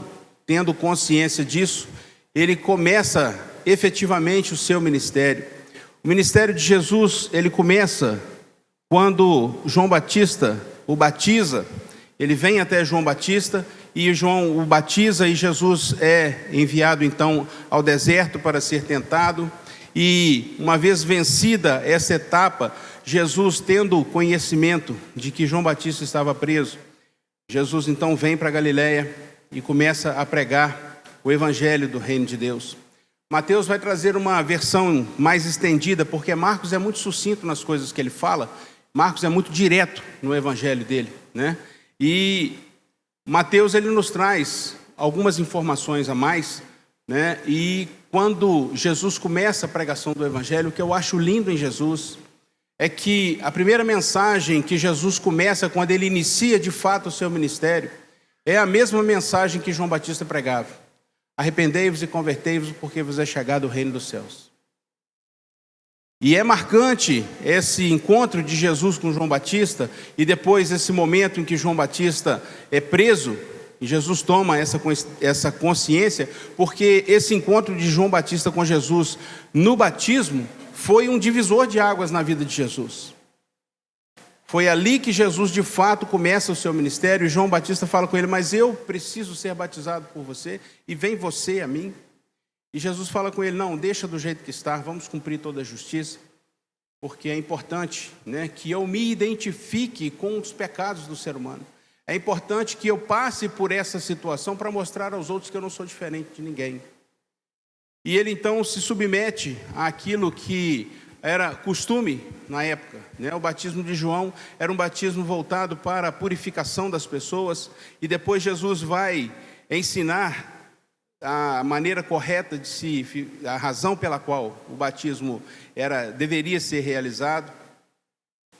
tendo consciência disso, ele começa efetivamente o seu ministério. O ministério de Jesus, ele começa quando João Batista o batiza. Ele vem até João Batista e João o batiza, e Jesus é enviado então ao deserto para ser tentado. E uma vez vencida essa etapa, Jesus, tendo conhecimento de que João Batista estava preso, Jesus então vem para Galiléia e começa a pregar o evangelho do reino de Deus. Mateus vai trazer uma versão mais estendida, porque Marcos é muito sucinto nas coisas que ele fala. Marcos é muito direto no evangelho dele, né? E Mateus, ele nos traz algumas informações a mais, né? E quando Jesus começa a pregação do evangelho, o que eu acho lindo em Jesus é que a primeira mensagem que Jesus começa quando ele inicia de fato o seu ministério é a mesma mensagem que João Batista pregava: arrependei-vos e convertei-vos, porque vos é chegado o reino dos céus. E é marcante esse encontro de Jesus com João Batista, e depois esse momento em que João Batista é preso, e Jesus toma essa consciência, porque esse encontro de João Batista com Jesus no batismo foi um divisor de águas na vida de Jesus. Foi ali que Jesus de fato começa o seu ministério, e João Batista fala com ele: mas eu preciso ser batizado por você, e vem você a mim. E Jesus fala com ele: não, deixa do jeito que está, vamos cumprir toda a justiça, porque é importante, né, que eu me identifique com os pecados do ser humano. É importante que eu passe por essa situação para mostrar aos outros que eu não sou diferente de ninguém. E ele então se submete àquilo que era costume na época, né? O batismo de João era um batismo voltado para a purificação das pessoas, e depois Jesus vai ensinar a maneira correta a razão pela qual o batismo deveria ser realizado.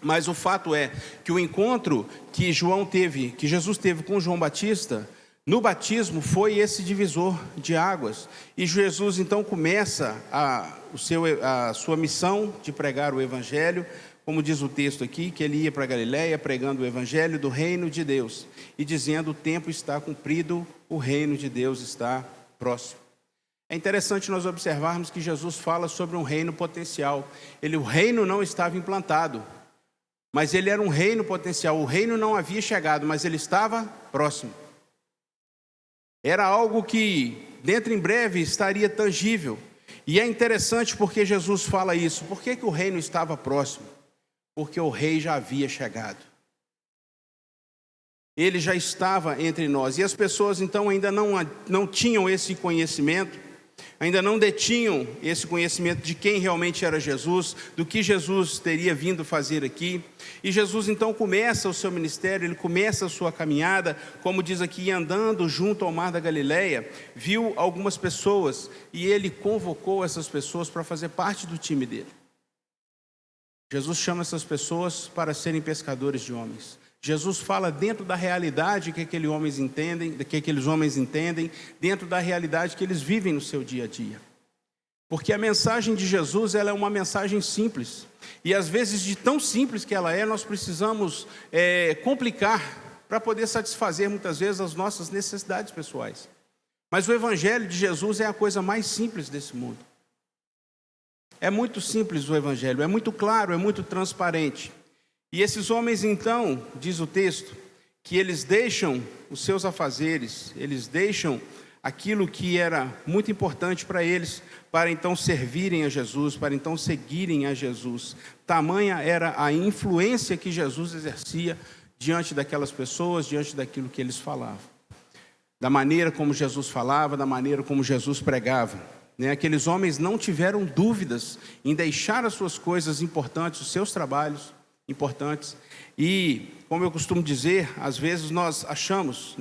Mas o fato é que o encontro que Jesus teve com João Batista no batismo foi esse divisor de águas. E Jesus então começa a sua missão de pregar o evangelho, como diz o texto aqui, que ele ia para Galiléia pregando o evangelho do reino de Deus e dizendo: o tempo está cumprido, o reino de Deus está próximo. É interessante nós observarmos que Jesus fala sobre um reino potencial. O reino não estava implantado, mas ele era um reino potencial. O reino não havia chegado, mas ele estava próximo. Era algo que dentro em breve estaria tangível. E é interessante porque Jesus fala isso. Por que o reino estava próximo? Porque o rei já havia chegado. Ele já estava entre nós. E as pessoas então ainda não tinham esse conhecimento, ainda não detinham esse conhecimento de quem realmente era Jesus, do que Jesus teria vindo fazer aqui. E Jesus então começa o seu ministério, ele começa a sua caminhada, como diz aqui, andando junto ao mar da Galileia, viu algumas pessoas e ele convocou essas pessoas para fazer parte do time dele. Jesus chama essas pessoas para serem pescadores de homens. Jesus fala dentro da realidade que aqueles homens entendem, dentro da realidade que eles vivem no seu dia a dia. Porque a mensagem de Jesus, ela é uma mensagem simples. E às vezes, de tão simples que ela é, nós precisamos complicar para poder satisfazer muitas vezes as nossas necessidades pessoais. Mas o Evangelho de Jesus é a coisa mais simples desse mundo. É muito simples o Evangelho, é muito claro, é muito transparente. E esses homens então, diz o texto, que eles deixam os seus afazeres, eles deixam aquilo que era muito importante para eles, para então servirem a Jesus, para então seguirem a Jesus. Tamanha era a influência que Jesus exercia diante daquelas pessoas, diante daquilo que eles falavam. Da maneira como Jesus falava, da maneira como Jesus pregava. Aqueles homens não tiveram dúvidas em deixar as suas coisas importantes, os seus trabalhos importantes. E, como eu costumo dizer, às vezes nós achamos,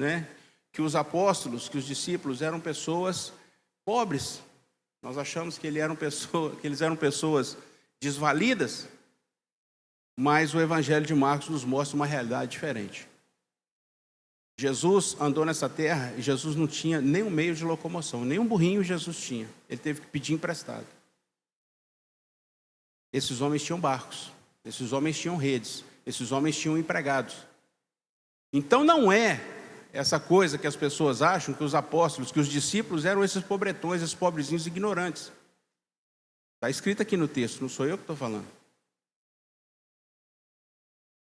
que os apóstolos, que os discípulos eram pessoas pobres. Nós achamos que eles eram pessoas desvalidas, mas o Evangelho de Marcos nos mostra uma realidade diferente. Jesus andou nessa terra e Jesus não tinha nenhum meio de locomoção, nem um burrinho Jesus tinha. Ele teve que pedir emprestado. Esses homens tinham barcos, esses homens tinham redes, esses homens tinham empregados. Então não é essa coisa que as pessoas acham, que os apóstolos, que os discípulos eram esses pobretões, esses pobrezinhos ignorantes. Está escrito aqui no texto, não sou eu que estou falando.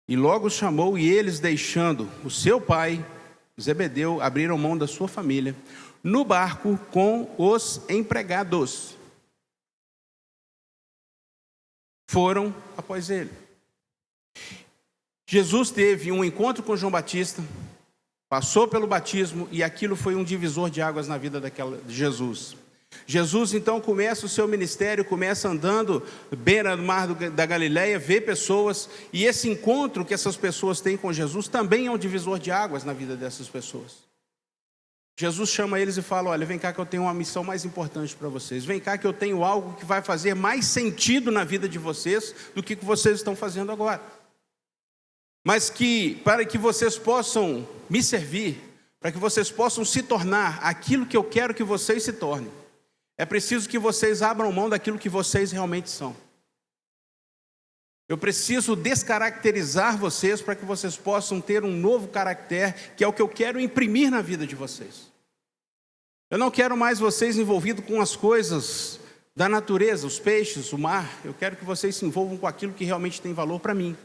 E logo os chamou, e eles, deixando o seu pai, Zebedeu, abriram mão da sua família, no barco com os empregados. Foram após ele. Jesus teve um encontro com João Batista, passou pelo batismo, e aquilo foi um divisor de águas na vida de Jesus. Jesus então começa o seu ministério, começa andando beira do mar da Galileia, vê pessoas, e esse encontro que essas pessoas têm com Jesus também é um divisor de águas na vida dessas pessoas. Jesus chama eles e fala: olha, vem cá que eu tenho uma missão mais importante para vocês, vem cá que eu tenho algo que vai fazer mais sentido na vida de vocês do que vocês estão fazendo agora. Mas que, para que vocês possam me servir, para que vocês possam se tornar aquilo que eu quero que vocês se tornem, é preciso que vocês abram mão daquilo que vocês realmente são. Eu preciso descaracterizar vocês para que vocês possam ter um novo caráter, que é o que eu quero imprimir na vida de vocês. Eu não quero mais vocês envolvidos com as coisas da natureza, os peixes, o mar. Eu quero que vocês se envolvam com aquilo que realmente tem valor para mim.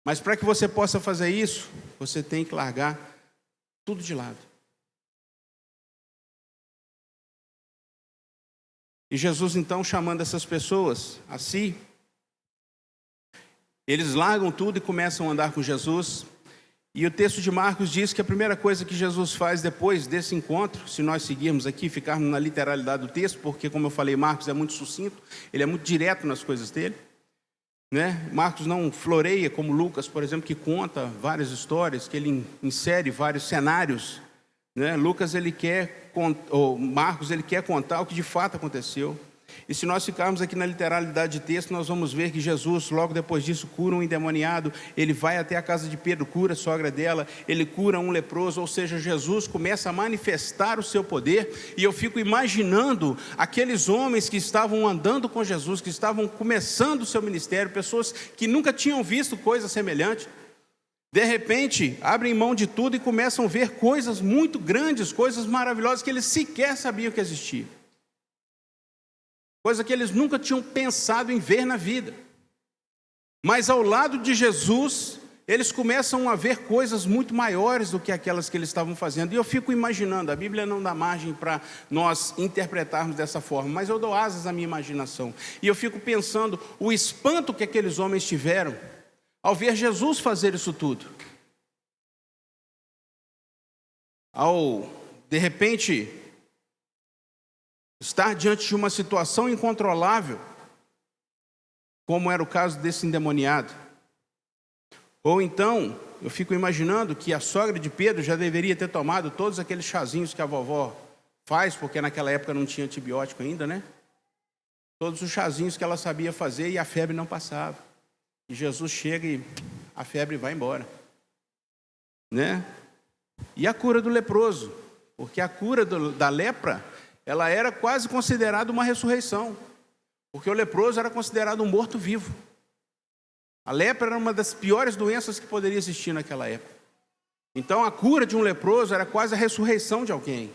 Mas para que você possa fazer isso, você tem que largar tudo de lado. E Jesus então, chamando essas pessoas a si, eles largam tudo e começam a andar com Jesus. E o texto de Marcos diz que a primeira coisa que Jesus faz depois desse encontro, se nós seguirmos aqui, ficarmos na literalidade do texto, porque, como eu falei, Marcos é muito sucinto, ele é muito direto nas coisas dele, Marcos não floreia como Lucas, por exemplo, que conta várias histórias, que ele insere vários cenários. Marcos ele quer contar o que de fato aconteceu. E se nós ficarmos aqui na literalidade de texto, nós vamos ver que Jesus, logo depois disso, cura um endemoniado, ele vai até a casa de Pedro, cura a sogra dela, ele cura um leproso, ou seja, Jesus começa a manifestar o seu poder. E eu fico imaginando aqueles homens que estavam andando com Jesus, que estavam começando o seu ministério, pessoas que nunca tinham visto coisa semelhante. De repente, abrem mão de tudo e começam a ver coisas muito grandes, coisas maravilhosas que eles sequer sabiam que existiam. Coisa que eles nunca tinham pensado em ver na vida. Mas ao lado de Jesus, eles começam a ver coisas muito maiores do que aquelas que eles estavam fazendo. E eu fico imaginando, a Bíblia não dá margem para nós interpretarmos dessa forma, mas eu dou asas à minha imaginação. E eu fico pensando o espanto que aqueles homens tiveram ao ver Jesus fazer isso tudo. ao, de repente, estar diante de uma situação incontrolável, como era o caso desse endemoniado. Ou então, eu fico imaginando que a sogra de Pedro já deveria ter tomado todos aqueles chazinhos que a vovó faz, porque naquela época não tinha antibiótico ainda, né? Todos os chazinhos que ela sabia fazer e a febre não passava. E Jesus chega e a febre vai embora, né? E a cura do leproso, porque a cura da lepra, ela era quase considerada uma ressurreição, porque o leproso era considerado um morto-vivo. A lepra era uma das piores doenças que poderia existir naquela época. Então a cura de um leproso era quase a ressurreição de alguém.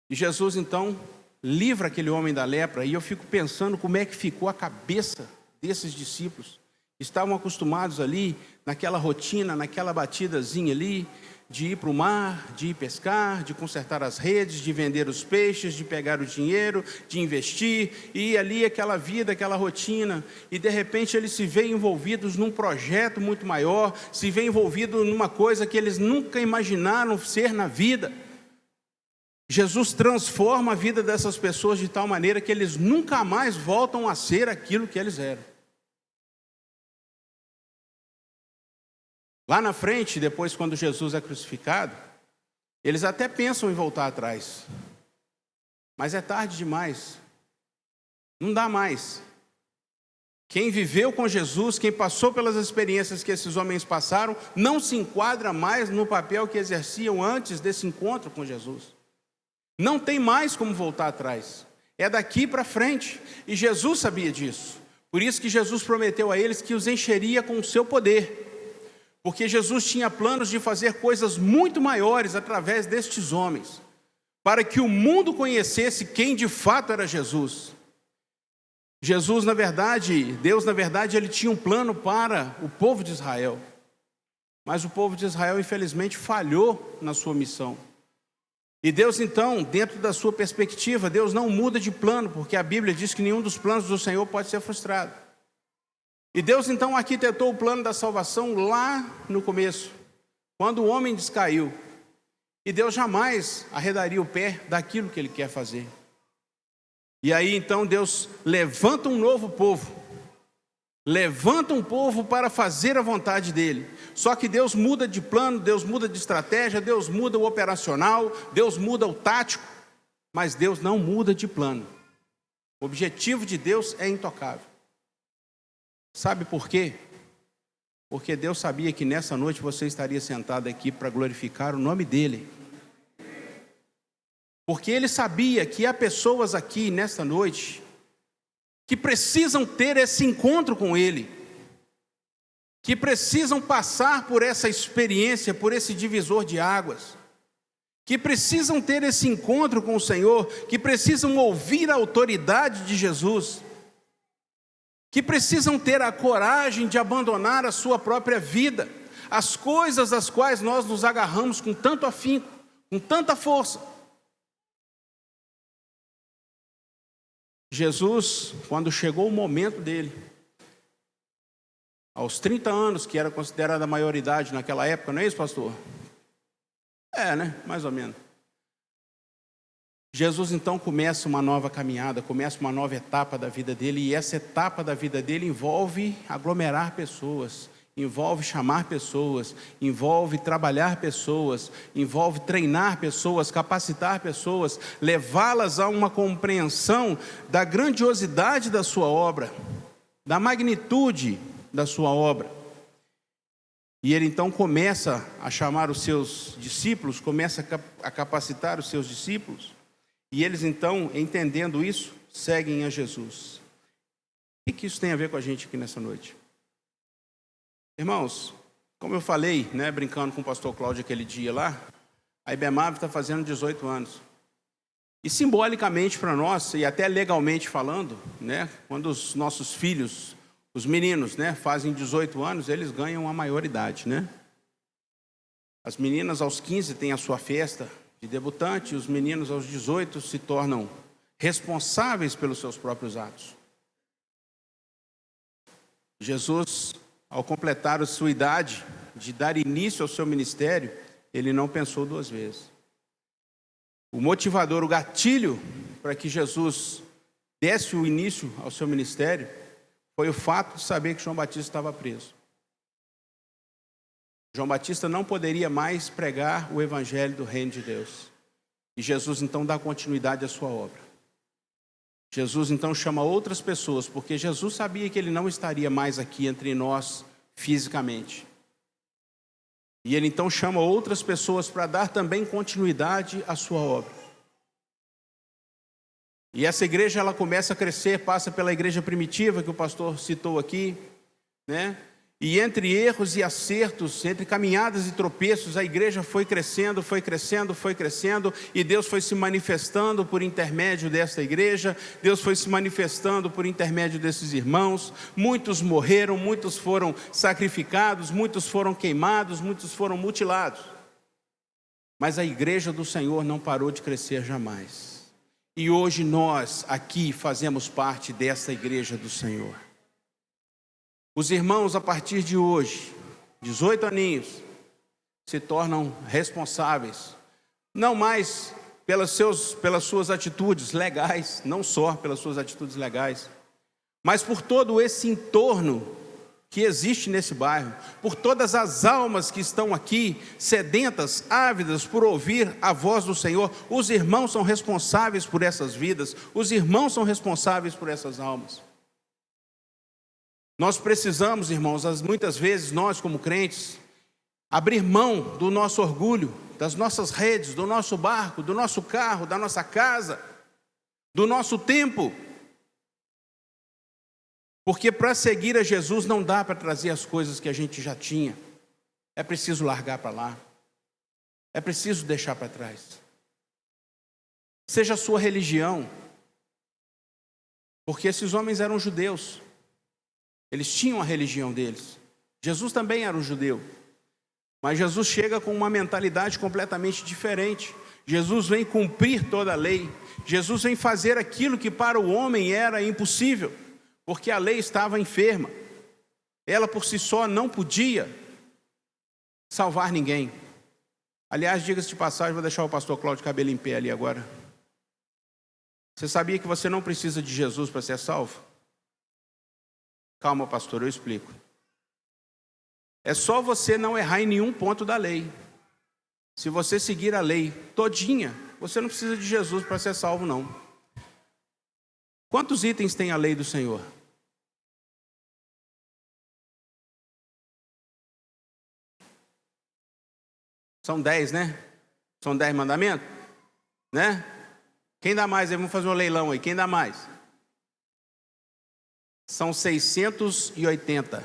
E Jesus então livra aquele homem da lepra, e eu fico pensando como é que ficou a cabeça desses discípulos. Estavam acostumados ali, naquela rotina, naquela batidazinha ali, de ir para o mar, de ir pescar, de consertar as redes, de vender os peixes, de pegar o dinheiro, de investir, e ali aquela vida, aquela rotina, e de repente eles se veem envolvidos num projeto muito maior, se veem envolvidos numa coisa que eles nunca imaginaram ser na vida. Jesus transforma a vida dessas pessoas de tal maneira que eles nunca mais voltam a ser aquilo que eles eram. Lá na frente, depois quando Jesus é crucificado, eles até pensam em voltar atrás. Mas é tarde demais. Não dá mais. Quem viveu com Jesus, quem passou pelas experiências que esses homens passaram, não se enquadra mais no papel que exerciam antes desse encontro com Jesus. Não tem mais como voltar atrás. É daqui para frente. E Jesus sabia disso. Por isso que Jesus prometeu a eles que os encheria com o seu poder. Porque Jesus tinha planos de fazer coisas muito maiores através destes homens, para que o mundo conhecesse quem de fato era Jesus. Jesus, na verdade, Deus, na verdade, ele tinha um plano para o povo de Israel. Mas o povo de Israel, infelizmente, falhou na sua missão. E Deus, então, dentro da sua perspectiva, Deus não muda de plano, porque a Bíblia diz que nenhum dos planos do Senhor pode ser frustrado. E Deus então arquitetou o plano da salvação lá no começo, quando o homem descaiu. E Deus jamais arredaria o pé daquilo que Ele quer fazer. E aí então Deus levanta um novo povo. Levanta um povo para fazer a vontade dEle. Só que Deus muda de plano, Deus muda de estratégia, Deus muda o operacional, Deus muda o tático. Mas Deus não muda de plano. O objetivo de Deus é intocável. Sabe por quê? Porque Deus sabia que nessa noite você estaria sentado aqui para glorificar o nome dEle. Porque Ele sabia que há pessoas aqui nessa noite que precisam ter esse encontro com Ele, que precisam passar por essa experiência, por esse divisor de águas, que precisam ter esse encontro com o Senhor, que precisam ouvir a autoridade de Jesus, que precisam ter a coragem de abandonar a sua própria vida, as coisas às quais nós nos agarramos com tanto afinco, com tanta força. Jesus, quando chegou o momento dele, aos 30 anos, que era considerada a maioridade naquela época, não é isso, pastor? É, né? Mais ou menos. Jesus então começa uma nova caminhada, começa uma nova etapa da vida dele, e essa etapa da vida dele envolve aglomerar pessoas, envolve chamar pessoas, envolve trabalhar pessoas, envolve treinar pessoas, capacitar pessoas, levá-las a uma compreensão da grandiosidade da sua obra, da magnitude da sua obra. E ele então começa a chamar os seus discípulos, começa a capacitar os seus discípulos. E eles então, entendendo isso, seguem a Jesus. O que isso tem a ver com a gente aqui nessa noite? Irmãos, como eu falei, né, brincando com o pastor Cláudio aquele dia lá, a IBEMAV está fazendo 18 anos. E simbolicamente para nós, e até legalmente falando, né, quando os nossos filhos, os meninos, né, fazem 18 anos, eles ganham a maioridade, né? As meninas aos 15 têm a sua festa de debutante, e os meninos aos 18 se tornam responsáveis pelos seus próprios atos. Jesus, ao completar a sua idade de dar início ao seu ministério, ele não pensou duas vezes. O motivador, o gatilho para que Jesus desse o início ao seu ministério foi o fato de saber que João Batista estava preso. João Batista não poderia mais pregar o evangelho do reino de Deus. E Jesus então dá continuidade à sua obra. Jesus então chama outras pessoas, porque Jesus sabia que ele não estaria mais aqui entre nós fisicamente. E ele então chama outras pessoas para dar também continuidade à sua obra. E essa igreja ela começa a crescer, passa pela igreja primitiva que o pastor citou aqui, né? E entre erros e acertos, entre caminhadas e tropeços, a igreja foi crescendo, e Deus foi se manifestando por intermédio dessa igreja, Deus foi se manifestando por intermédio desses irmãos. Muitos morreram, muitos foram sacrificados, muitos foram queimados, muitos foram mutilados. Mas a igreja do Senhor não parou de crescer jamais. E hoje nós aqui fazemos parte dessa igreja do Senhor. Os irmãos, a partir de hoje, 18 aninhos, se tornam responsáveis, não mais pelas suas atitudes legais, não só pelas suas atitudes legais, mas por todo esse entorno que existe nesse bairro, por todas as almas que estão aqui, sedentas, ávidas por ouvir a voz do Senhor. Os irmãos são responsáveis por essas vidas, os irmãos são responsáveis por essas almas. Nós precisamos, irmãos, muitas vezes nós como crentes, abrir mão do nosso orgulho, das nossas redes, do nosso barco, do nosso carro, da nossa casa, do nosso tempo. Porque para seguir a Jesus não dá para trazer as coisas que a gente já tinha. É preciso largar para lá. É preciso deixar para trás. Seja a sua religião. Porque esses homens eram judeus. Eles tinham a religião deles. Jesus também era um judeu. Mas Jesus chega com uma mentalidade completamente diferente. Jesus vem cumprir toda a lei. Jesus vem fazer aquilo que para o homem era impossível, porque a lei estava enferma. Ela por si só não podia salvar ninguém. Aliás, diga-se de passagem, vou deixar o pastor Cláudio Cabelo em pé ali agora. Você sabia que você não precisa de Jesus para ser salvo? Calma, pastor, eu explico. É só você não errar em nenhum ponto da lei. Se você seguir a lei todinha, você não precisa de Jesus para ser salvo, não. Quantos itens tem a lei do Senhor? São 10, né? São 10 mandamentos, né? Quem dá mais? Vamos fazer um leilão aí. Quem dá mais? São 680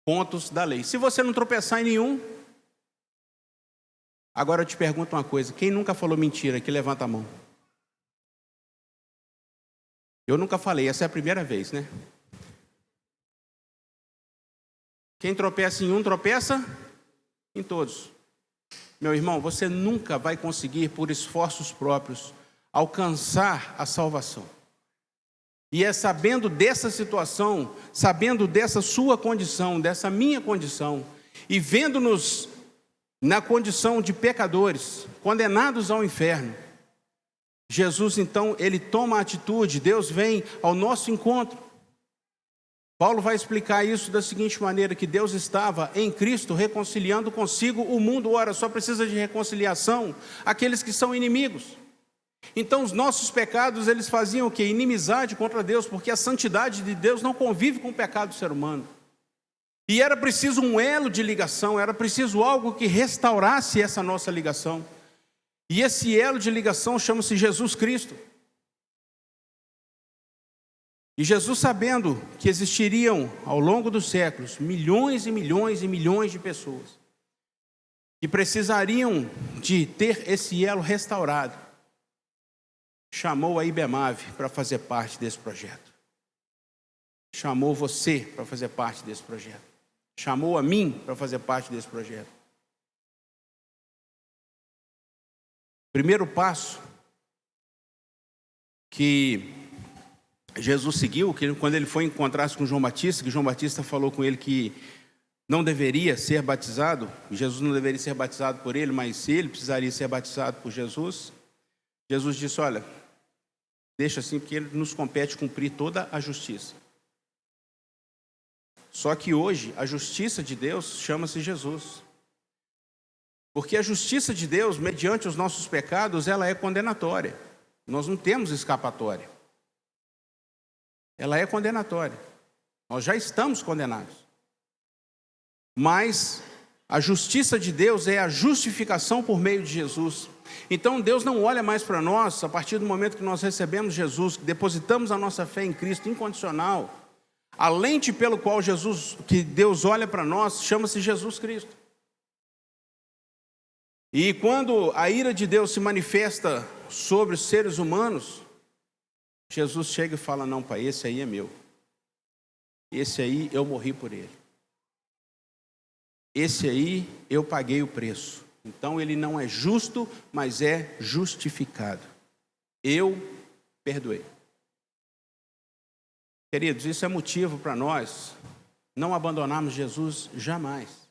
pontos da lei. Se você não tropeçar em nenhum, agora eu te pergunto uma coisa: quem nunca falou mentira aqui, levanta a mão. Eu nunca falei, essa é a primeira vez, né? Quem tropeça em um, tropeça em todos. Meu irmão, você nunca vai conseguir, por esforços próprios, alcançar a salvação. E é sabendo dessa situação, sabendo dessa sua condição, dessa minha condição, e vendo-nos na condição de pecadores, condenados ao inferno, Jesus então, ele toma a atitude, Deus vem ao nosso encontro. Paulo vai explicar isso da seguinte maneira, que Deus estava em Cristo reconciliando consigo o mundo. Ora, só precisa de reconciliação aqueles que são inimigos. Então os nossos pecados, eles faziam o quê? Inimizade contra Deus, porque a santidade de Deus não convive com o pecado do ser humano. E era preciso um elo de ligação, era preciso algo que restaurasse essa nossa ligação. E esse elo de ligação chama-se Jesus Cristo. E Jesus, sabendo que existiriam ao longo dos séculos milhões e milhões e milhões de pessoas que precisariam de ter esse elo restaurado, chamou a IBEMAVE para fazer parte desse projeto. Chamou você para fazer parte desse projeto. Chamou a mim para fazer parte desse projeto. Primeiro passo que Jesus seguiu, que quando ele foi encontrar-se com João Batista, que João Batista falou com ele que não deveria ser batizado, Jesus não deveria ser batizado por ele, mas ele precisaria ser batizado por Jesus. Jesus disse: olha, deixa assim, porque ele nos compete cumprir toda a justiça. Só que hoje a justiça de Deus chama-se Jesus. Porque a justiça de Deus, mediante os nossos pecados, ela é condenatória. Nós não temos escapatória. Ela é condenatória. Nós já estamos condenados. Mas a justiça de Deus é a justificação por meio de Jesus. Então Deus não olha mais para nós a partir do momento que nós recebemos Jesus, que depositamos a nossa fé em Cristo incondicional. A lente pelo qual que Deus olha para nós chama-se Jesus Cristo. E quando a ira de Deus se manifesta sobre os seres humanos, Jesus chega e fala: não, pai, esse aí é meu. Esse aí eu morri por ele. Esse aí eu paguei o preço. Então ele não é justo, mas é justificado. Eu perdoei. Queridos, isso é motivo para nós não abandonarmos Jesus jamais.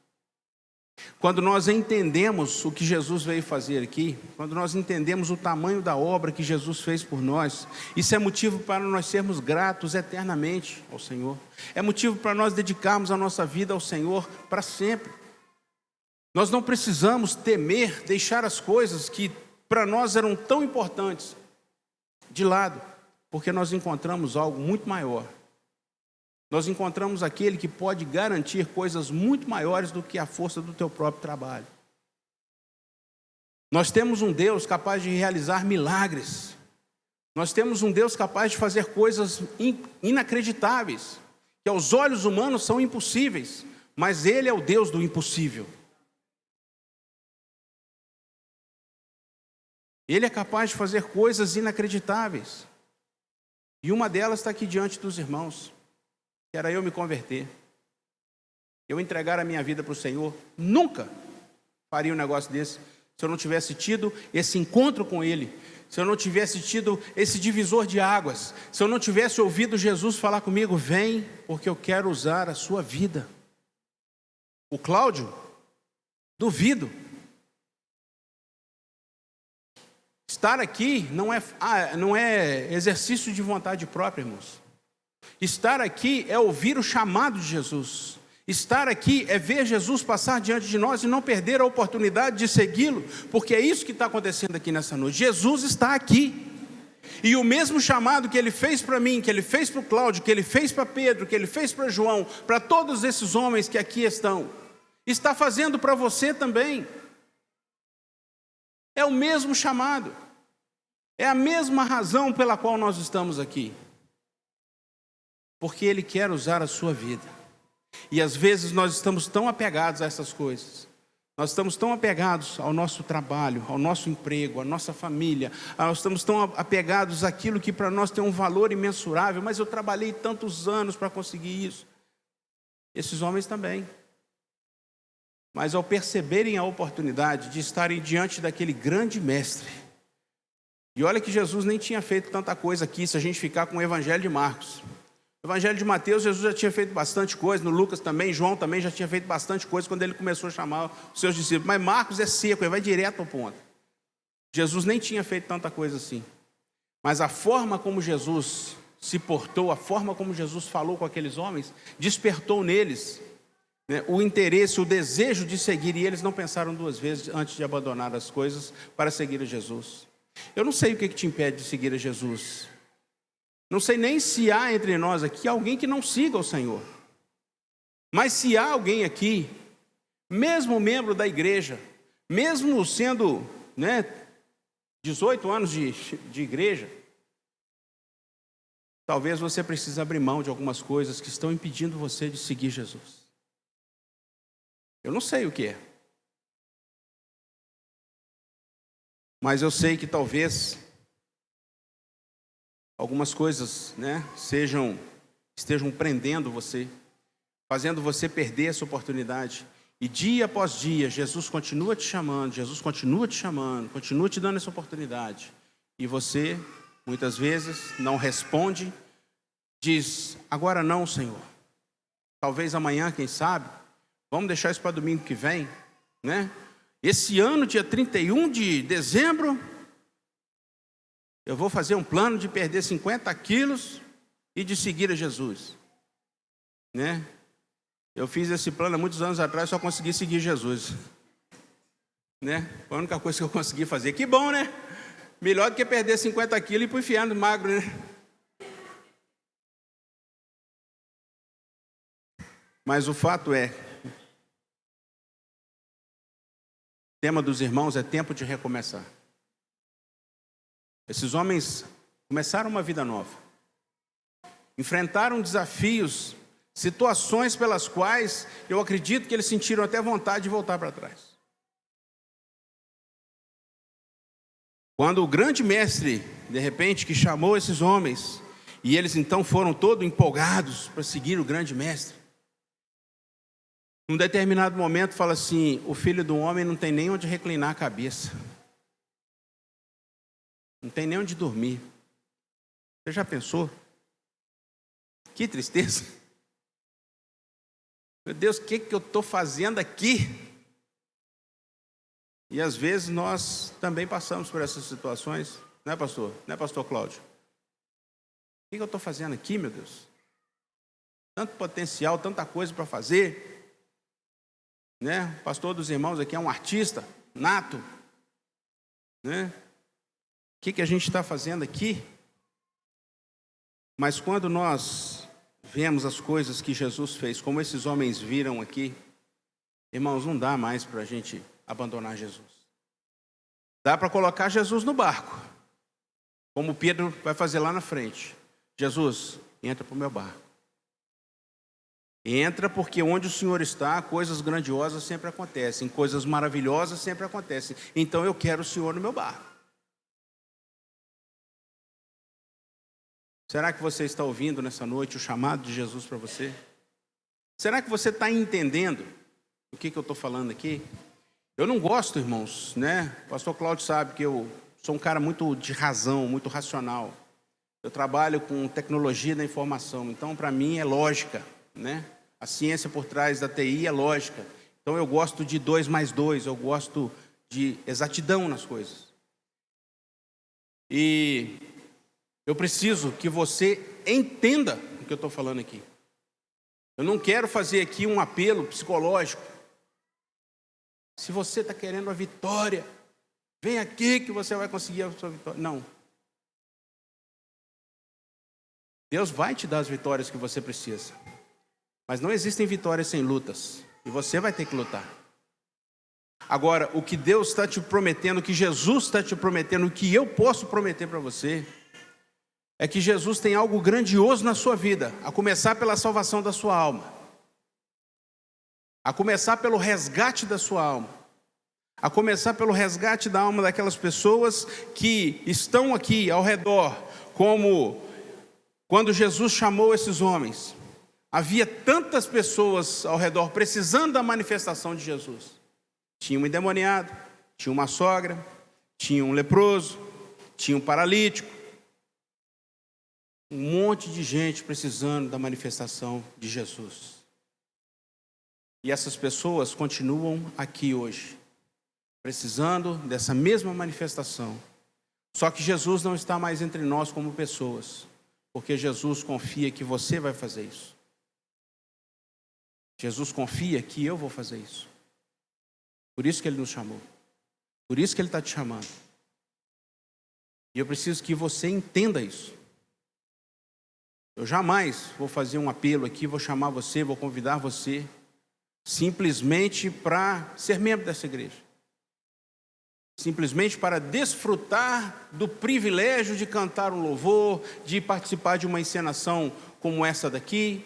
Quando nós entendemos o que Jesus veio fazer aqui, quando nós entendemos o tamanho da obra que Jesus fez por nós, isso é motivo para nós sermos gratos eternamente ao Senhor. É motivo para nós dedicarmos a nossa vida ao Senhor para sempre. Nós não precisamos temer deixar as coisas que para nós eram tão importantes de lado, porque nós encontramos algo muito maior. Nós encontramos aquele que pode garantir coisas muito maiores do que a força do teu próprio trabalho. Nós temos um Deus capaz de realizar milagres. Nós temos um Deus capaz de fazer coisas inacreditáveis, que aos olhos humanos são impossíveis, mas Ele é o Deus do impossível. Ele é capaz de fazer coisas inacreditáveis. E uma delas está aqui diante dos irmãos. Que era eu me converter. Eu entregar a minha vida para o Senhor. Nunca faria um negócio desse se eu não tivesse tido esse encontro com Ele. Se eu não tivesse tido esse divisor de águas. Se eu não tivesse ouvido Jesus falar comigo: vem, porque eu quero usar a sua vida. O Cláudio, duvido. Estar aqui não é exercício de vontade própria, irmãos. Estar aqui é ouvir o chamado de Jesus. Estar aqui é ver Jesus passar diante de nós e não perder a oportunidade de segui-lo, porque é isso que está acontecendo aqui nessa noite. Jesus está aqui. E o mesmo chamado que Ele fez para mim, que Ele fez para o Cláudio, que Ele fez para Pedro, que Ele fez para João, para todos esses homens que aqui estão, está fazendo para você também. É o mesmo chamado. É a mesma razão pela qual nós estamos aqui. Porque Ele quer usar a sua vida. E às vezes nós estamos tão apegados a essas coisas. Nós estamos tão apegados ao nosso trabalho, ao nosso emprego, à nossa família. Nós estamos tão apegados àquilo que para nós tem um valor imensurável. Mas eu trabalhei tantos anos para conseguir isso. Esses homens também. Mas ao perceberem a oportunidade de estarem diante daquele grande mestre. E olha que Jesus nem tinha feito tanta coisa aqui, se a gente ficar com o Evangelho de Marcos. No Evangelho de Mateus, Jesus já tinha feito bastante coisa, no Lucas também, João também já tinha feito bastante coisa quando ele começou a chamar os seus discípulos. Mas Marcos é seco, ele vai direto ao ponto. Jesus nem tinha feito tanta coisa assim. Mas a forma como Jesus se portou, a forma como Jesus falou com aqueles homens, despertou neles o interesse, o desejo de seguir, e eles não pensaram duas vezes antes de abandonar as coisas para seguir a Jesus. Eu não sei o que te impede de seguir a Jesus. Não sei nem se há entre nós aqui alguém que não siga o Senhor. Mas se há alguém aqui, mesmo membro da igreja, mesmo sendo 18 anos de igreja, talvez você precise abrir mão de algumas coisas que estão impedindo você de seguir Jesus. Eu não sei o que é. Mas eu sei que talvez algumas coisas estejam prendendo você, fazendo você perder essa oportunidade. E dia após dia, Jesus continua te chamando, continua te dando essa oportunidade. E você, muitas vezes, não responde, diz: agora não, Senhor. Talvez amanhã, quem sabe, Vamos deixar isso para domingo que vem, né? Esse ano, dia 31 de dezembro, eu vou fazer um plano de perder 50 quilos e de seguir a Jesus, né? Eu fiz esse plano há muitos anos atrás, só consegui seguir Jesus, né? Foi a única coisa que eu consegui fazer. Que bom, né? Melhor do que perder 50 quilos e ir para o inferno magro, né? Mas o fato é, o tema dos irmãos é tempo de recomeçar. Esses homens começaram uma vida nova. Enfrentaram desafios, situações pelas quais eu acredito que eles sentiram até vontade de voltar para trás. Quando o grande mestre, de repente, que chamou esses homens, e eles então foram todos empolgados para seguir o grande mestre, num determinado momento fala assim: o filho do homem não tem nem onde reclinar a cabeça, não tem nem onde dormir. Você já pensou? Que tristeza. Meu Deus, o que eu estou fazendo aqui? E às vezes nós também passamos por essas situações, não é, pastor? Não é, pastor Cláudio? O que eu estou fazendo aqui, meu Deus? Tanto potencial, tanta coisa para fazer, né? O pastor dos irmãos aqui é um artista nato, né? O que a gente está fazendo aqui? Mas quando nós vemos as coisas que Jesus fez, como esses homens viram aqui, irmãos, não dá mais para a gente abandonar Jesus. Dá para colocar Jesus no barco, como Pedro vai fazer lá na frente. Jesus, entra para o meu barco. Entra, porque onde o Senhor está, coisas grandiosas sempre acontecem, coisas maravilhosas sempre acontecem. Então eu quero o Senhor no meu barco. Será que você está ouvindo nessa noite o chamado de Jesus para você? Será que você está entendendo o que eu estou falando aqui? Eu não gosto, irmãos, né? O pastor Cláudio sabe que eu sou um cara muito de razão, muito racional. Eu trabalho com tecnologia da informação, então para mim é lógica, né? A ciência por trás da TI é lógica. Então eu gosto de 2 mais 2, eu gosto de exatidão nas coisas. E eu preciso que você entenda o que eu estou falando aqui. Eu não quero fazer aqui um apelo psicológico. Se você está querendo a vitória, vem aqui que você vai conseguir a sua vitória. Não. Deus vai te dar as vitórias que você precisa. Mas não existem vitórias sem lutas. E você vai ter que lutar. Agora, o que Deus está te prometendo, o que Jesus está te prometendo, o que eu posso prometer para você, é que Jesus tem algo grandioso na sua vida, a começar pela salvação da sua alma, a começar pelo resgate da sua alma, a começar pelo resgate da alma daquelas pessoas que estão aqui ao redor, como quando Jesus chamou esses homens. Havia tantas pessoas ao redor precisando da manifestação de Jesus. Tinha um endemoniado, tinha uma sogra, tinha um leproso, tinha um paralítico. Um monte de gente precisando da manifestação de Jesus. E essas pessoas continuam aqui hoje, precisando dessa mesma manifestação. Só que Jesus não está mais entre nós como pessoas, porque Jesus confia que você vai fazer isso. Jesus confia que eu vou fazer isso. Por isso que Ele nos chamou. Por isso que Ele está te chamando. E eu preciso que você entenda isso. Eu jamais vou fazer um apelo aqui, vou chamar você, vou convidar você, simplesmente para ser membro dessa igreja. Simplesmente para desfrutar do privilégio de cantar um louvor, de participar de uma encenação como essa daqui,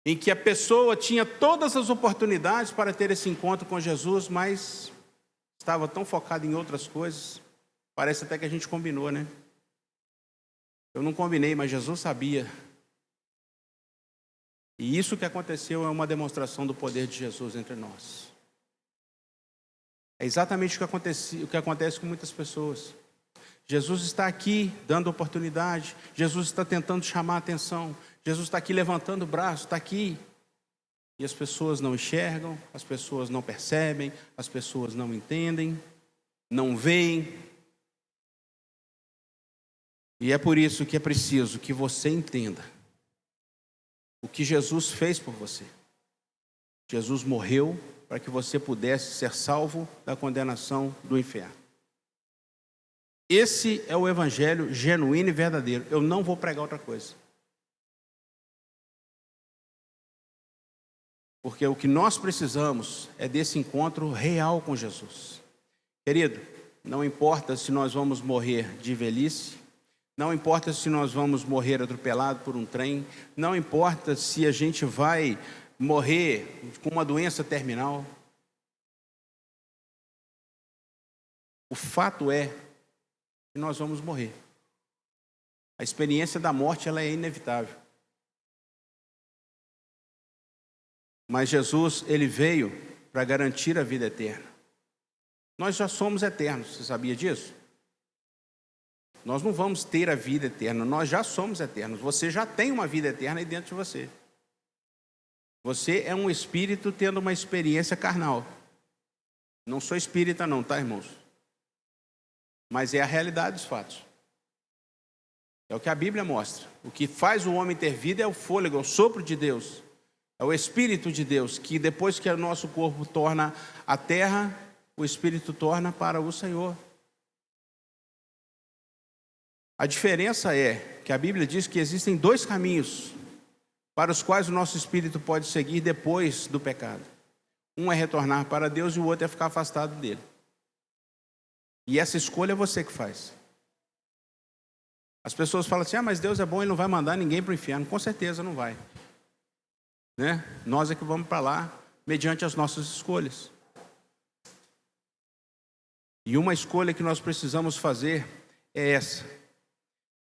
em que a pessoa tinha todas as oportunidades para ter esse encontro com Jesus, mas estava tão focado em outras coisas. Parece até que a gente combinou, né? Eu não combinei, mas Jesus sabia. E isso que aconteceu é uma demonstração do poder de Jesus entre nós. É exatamente o que acontece com muitas pessoas. Jesus está aqui dando oportunidade. Jesus está tentando chamar a atenção. Jesus está aqui levantando o braço, está aqui. E as pessoas não enxergam, as pessoas não percebem, as pessoas não entendem, não veem. E é por isso que é preciso que você entenda o que Jesus fez por você. Jesus morreu para que você pudesse ser salvo da condenação do inferno. Esse é o evangelho genuíno e verdadeiro. Eu não vou pregar outra coisa. Porque o que nós precisamos é desse encontro real com Jesus. Querido, não importa se nós vamos morrer de velhice, não importa se nós vamos morrer atropelado por um trem, não importa se a gente vai morrer com uma doença terminal. O fato é que nós vamos morrer. A experiência da morte, ela é inevitável. Mas Jesus, ele veio para garantir a vida eterna. Nós já somos eternos, você sabia disso? Nós não vamos ter a vida eterna, nós já somos eternos. Você já tem uma vida eterna aí dentro de você. Você é um espírito tendo uma experiência carnal. Não sou espírita não, tá, irmãos? Mas é a realidade dos fatos. É o que a Bíblia mostra. O que faz o homem ter vida é o fôlego, é o sopro de Deus. É o Espírito de Deus, que depois que o nosso corpo torna a terra, o Espírito torna para o Senhor. A diferença é que a Bíblia diz que existem dois caminhos para os quais o nosso espírito pode seguir depois do pecado. Um é retornar para Deus e o outro é ficar afastado dele. E essa escolha é você que faz. As pessoas falam assim, mas Deus é bom, Ele não vai mandar ninguém para o inferno. Com certeza não vai. Né? Nós é que vamos para lá mediante as nossas escolhas. E uma escolha que nós precisamos fazer é essa: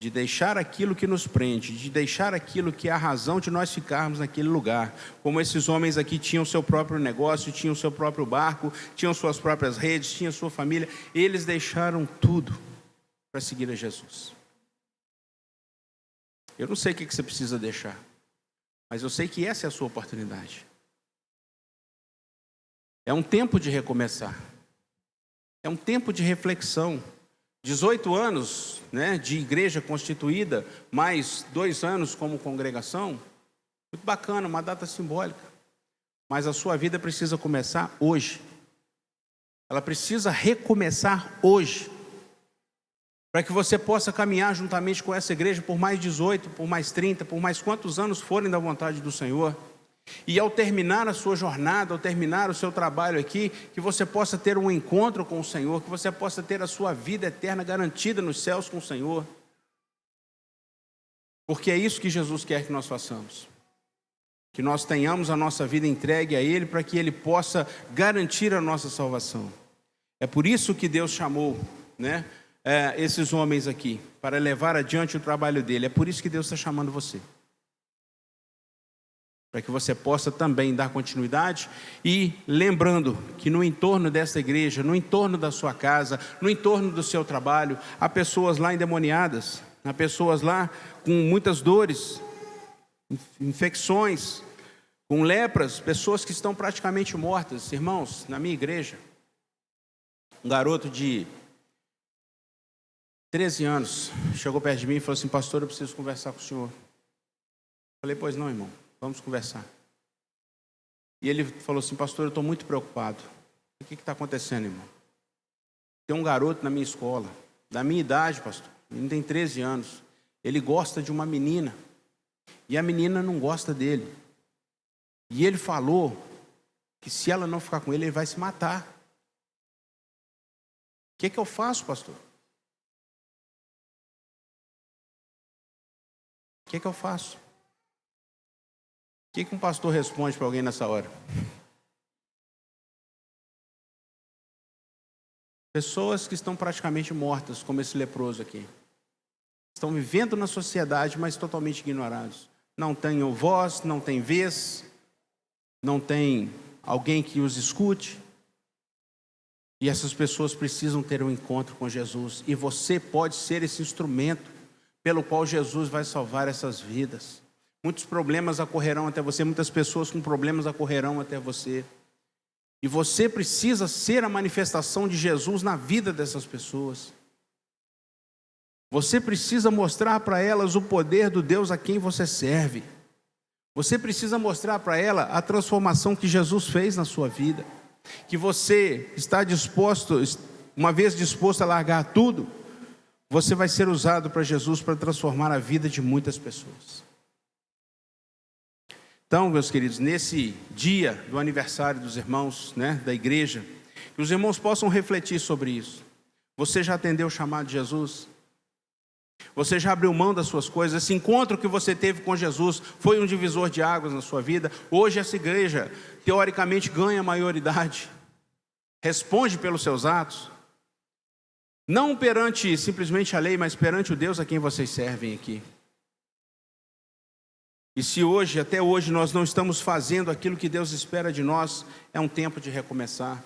de deixar aquilo que nos prende, de deixar aquilo que é a razão de nós ficarmos naquele lugar. Como esses homens aqui tinham seu próprio negócio, tinham seu próprio barco, tinham suas próprias redes, tinham sua família. Eles deixaram tudo para seguir a Jesus. Eu não sei o que você precisa deixar, mas eu sei que essa é a sua oportunidade. É um tempo de recomeçar. É um tempo de reflexão. 18 anos, né, de igreja constituída, mais 2 anos como congregação. Muito bacana, uma data simbólica. Mas a sua vida precisa começar hoje. Ela precisa recomeçar hoje. Para que você possa caminhar juntamente com essa igreja por mais 18, por mais 30, por mais quantos anos forem da vontade do Senhor. E ao terminar a sua jornada, ao terminar o seu trabalho aqui, que você possa ter um encontro com o Senhor, que você possa ter a sua vida eterna garantida nos céus com o Senhor. Porque é isso que Jesus quer que nós façamos. Que nós tenhamos a nossa vida entregue a Ele, para que Ele possa garantir a nossa salvação. É por isso que Deus chamou, né, esses homens aqui, para levar adiante o trabalho dele. É por isso que Deus está chamando você. Para que você possa também dar continuidade e lembrando que no entorno dessa igreja, no entorno da sua casa, no entorno do seu trabalho, há pessoas lá endemoniadas, há pessoas lá com muitas dores, infecções, com lepras, pessoas que estão praticamente mortas. Irmãos, na minha igreja, um garoto de 13 anos chegou perto de mim e falou assim: pastor, eu preciso conversar com o senhor. Falei, pois não, irmão. Vamos conversar. E ele falou assim: pastor, eu estou muito preocupado. O que está acontecendo, irmão? Tem um garoto na minha escola, da minha idade, pastor. Ele tem 13 anos. Ele gosta de uma menina. E a menina não gosta dele. E ele falou que se ela não ficar com ele, ele vai se matar. O que eu faço, pastor? O que eu faço? O que um pastor responde para alguém nessa hora? Pessoas que estão praticamente mortas, como esse leproso aqui. Estão vivendo na sociedade, mas totalmente ignorados. Não têm voz, não têm vez, não tem alguém que os escute. E essas pessoas precisam ter um encontro com Jesus. E você pode ser esse instrumento pelo qual Jesus vai salvar essas vidas. Muitos problemas ocorrerão até você, muitas pessoas com problemas ocorrerão até você. E você precisa ser a manifestação de Jesus na vida dessas pessoas. Você precisa mostrar para elas o poder do Deus a quem você serve. Você precisa mostrar para ela a transformação que Jesus fez na sua vida. Que você está disposto, uma vez disposto a largar tudo, você vai ser usado para Jesus para transformar a vida de muitas pessoas. Então, meus queridos, nesse dia do aniversário dos irmãos, da igreja, que os irmãos possam refletir sobre isso. Você já atendeu o chamado de Jesus? Você já abriu mão das suas coisas? Esse encontro que você teve com Jesus foi um divisor de águas na sua vida? Hoje essa igreja, teoricamente, ganha maioridade. Responde pelos seus atos. Não perante simplesmente a lei, mas perante o Deus a quem vocês servem aqui. E se hoje, até hoje, nós não estamos fazendo aquilo que Deus espera de nós, é um tempo de recomeçar.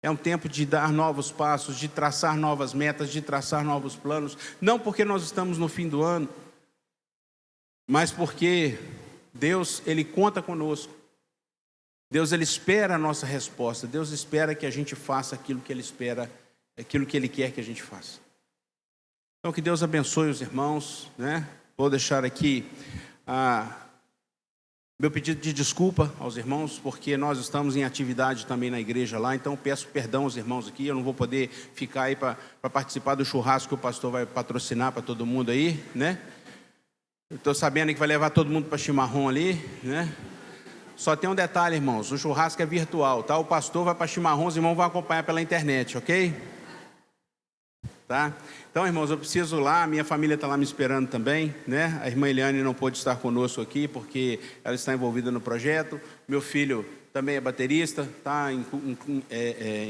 É um tempo de dar novos passos, de traçar novas metas, de traçar novos planos. Não porque nós estamos no fim do ano, mas porque Deus, Ele conta conosco. Deus, Ele espera a nossa resposta. Deus espera que a gente faça aquilo que Ele espera, aquilo que Ele quer que a gente faça. Então, que Deus abençoe os irmãos, Vou deixar aqui meu pedido de desculpa aos irmãos, porque nós estamos em atividade também na igreja lá, então peço perdão aos irmãos aqui, eu não vou poder ficar aí para participar do churrasco que o pastor vai patrocinar para todo mundo aí, Eu estou sabendo que vai levar todo mundo para chimarrão ali, Só tem um detalhe, irmãos, o churrasco é virtual, tá? O pastor vai para chimarrão, os irmãos vão acompanhar pela internet, ok? Tá? Então, irmãos, eu preciso lá, minha família está lá me esperando também, A irmã Eliane não pôde estar conosco aqui, porque ela está envolvida no projeto. Meu filho também é baterista, está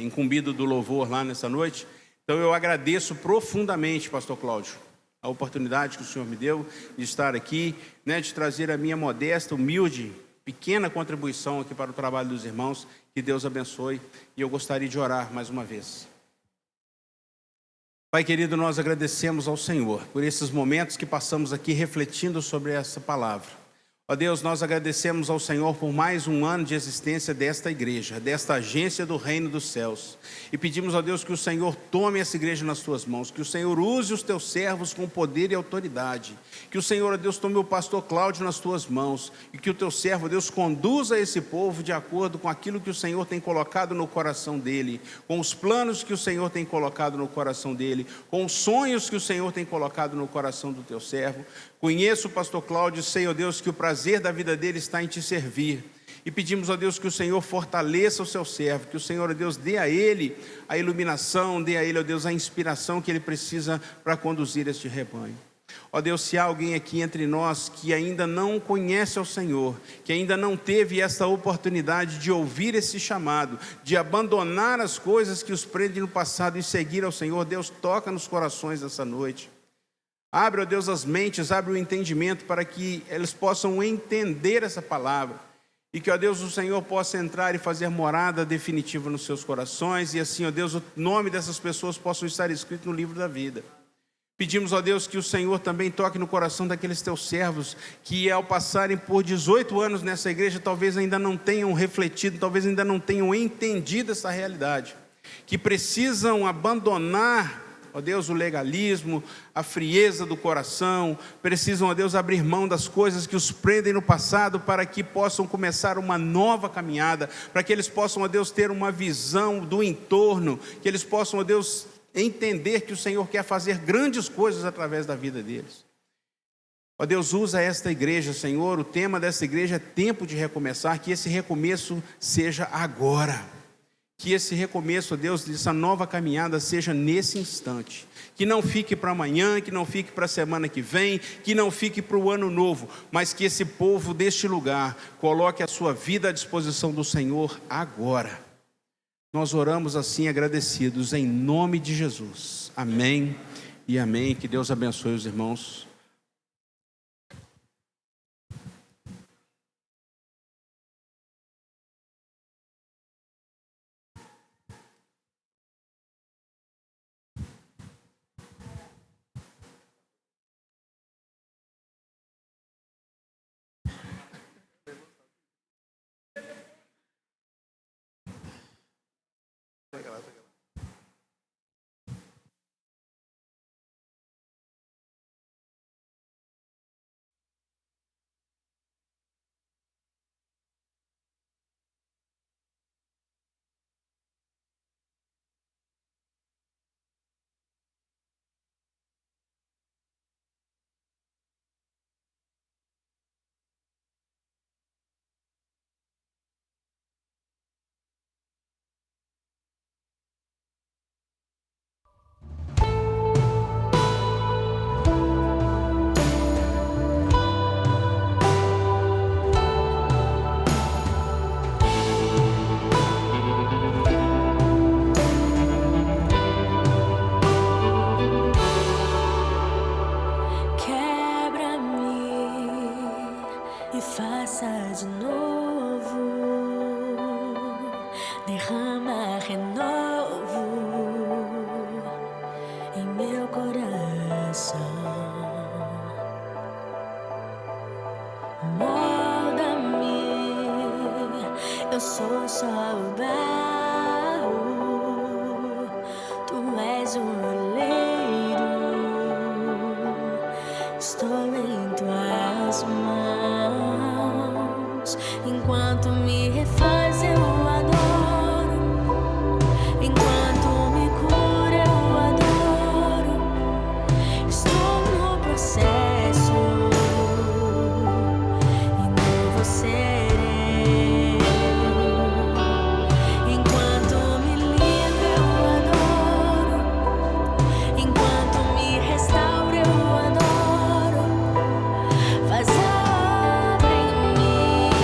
incumbido do louvor lá nessa noite. Então, eu agradeço profundamente, pastor Cláudio, a oportunidade que o Senhor me deu de estar aqui, de trazer a minha modesta, humilde, pequena contribuição aqui para o trabalho dos irmãos. Que Deus abençoe. E eu gostaria de orar mais uma vez. Pai querido, nós agradecemos ao Senhor por esses momentos que passamos aqui refletindo sobre essa palavra. Ó Deus, nós agradecemos ao Senhor por mais um ano de existência desta igreja, desta agência do Reino dos Céus. E pedimos a Deus que o Senhor tome essa igreja nas tuas mãos, que o Senhor use os teus servos com poder e autoridade. Que o Senhor, ó Deus, tome o pastor Cláudio nas tuas mãos e que o teu servo, ó Deus, conduza esse povo de acordo com aquilo que o Senhor tem colocado no coração dele, com os planos que o Senhor tem colocado no coração dele, com os sonhos que o Senhor tem colocado no coração do teu servo. Conheço o pastor Cláudio, sei, ó Deus, que o prazer da vida dele está em te servir. E pedimos, ó Deus, que o Senhor fortaleça o seu servo, que o Senhor, ó Deus, dê a ele a iluminação, dê a ele, ó Deus, a inspiração que ele precisa para conduzir este rebanho. Ó Deus, se há alguém aqui entre nós que ainda não conhece ao Senhor, que ainda não teve essa oportunidade de ouvir esse chamado, de abandonar as coisas que os prendem no passado e seguir ao Senhor, Deus, toca nos corações dessa noite. Abre, ó Deus, as mentes, abre o entendimento para que eles possam entender essa palavra. E que, ó Deus, o Senhor possa entrar e fazer morada definitiva nos seus corações. E assim, ó Deus, o nome dessas pessoas possam estar escrito no livro da vida. Pedimos, ó Deus, que o Senhor também toque no coração daqueles teus servos que, ao passarem por 18 anos nessa igreja, talvez ainda não tenham refletido, talvez ainda não tenham entendido essa realidade. Que precisam abandonar, ó Deus, o legalismo, a frieza do coração, precisam, ó Deus, abrir mão das coisas que os prendem no passado para que possam começar uma nova caminhada, para que eles possam, ó Deus, ter uma visão do entorno, que eles possam, ó Deus, entender que o Senhor quer fazer grandes coisas através da vida deles. Ó Deus, usa esta igreja, Senhor, o tema dessa igreja é tempo de recomeçar, que esse recomeço seja agora. Que esse recomeço, ó Deus, dessa nova caminhada seja nesse instante. Que não fique para amanhã, que não fique para a semana que vem, que não fique para o ano novo, mas que esse povo deste lugar coloque a sua vida à disposição do Senhor agora. Nós oramos assim agradecidos em nome de Jesus. Amém e amém. Que Deus abençoe os irmãos. E faça de novo, derrama renovo em meu coração. Molda-me, eu sou só o barro, tu és o oleiro, estou em tuas mãos. Enquanto me refaz eu adoro, enquanto me cura eu adoro. Estou no processo e novo serei. Enquanto me livra eu adoro, enquanto me restaura eu adoro. Faz a obra em mim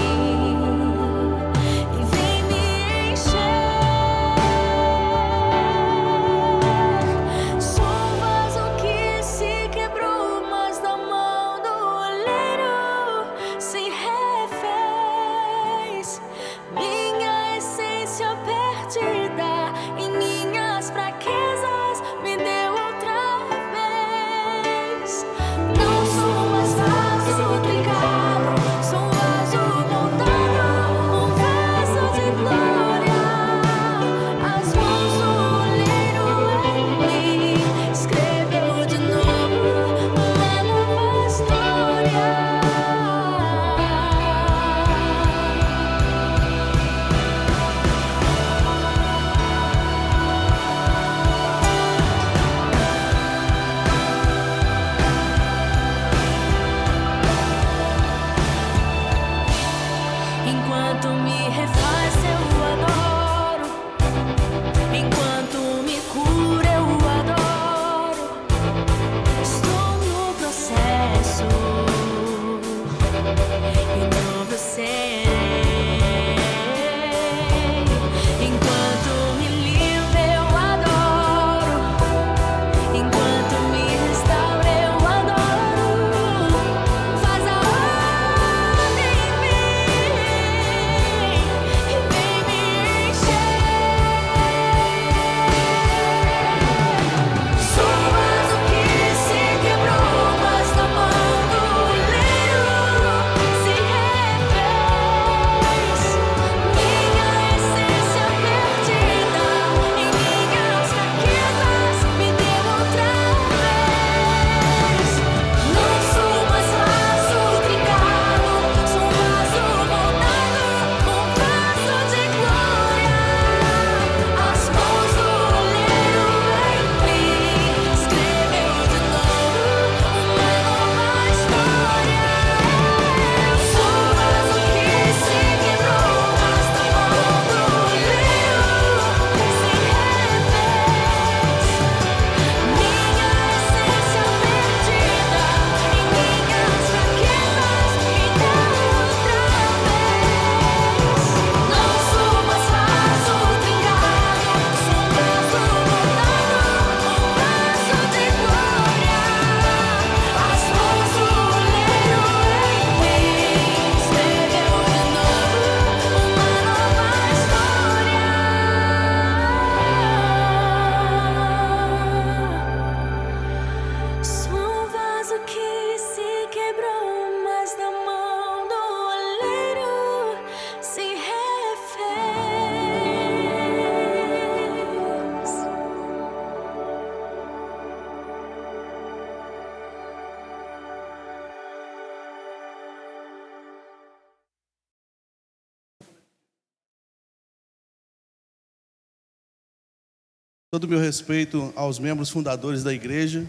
Todo o meu respeito aos membros fundadores da igreja,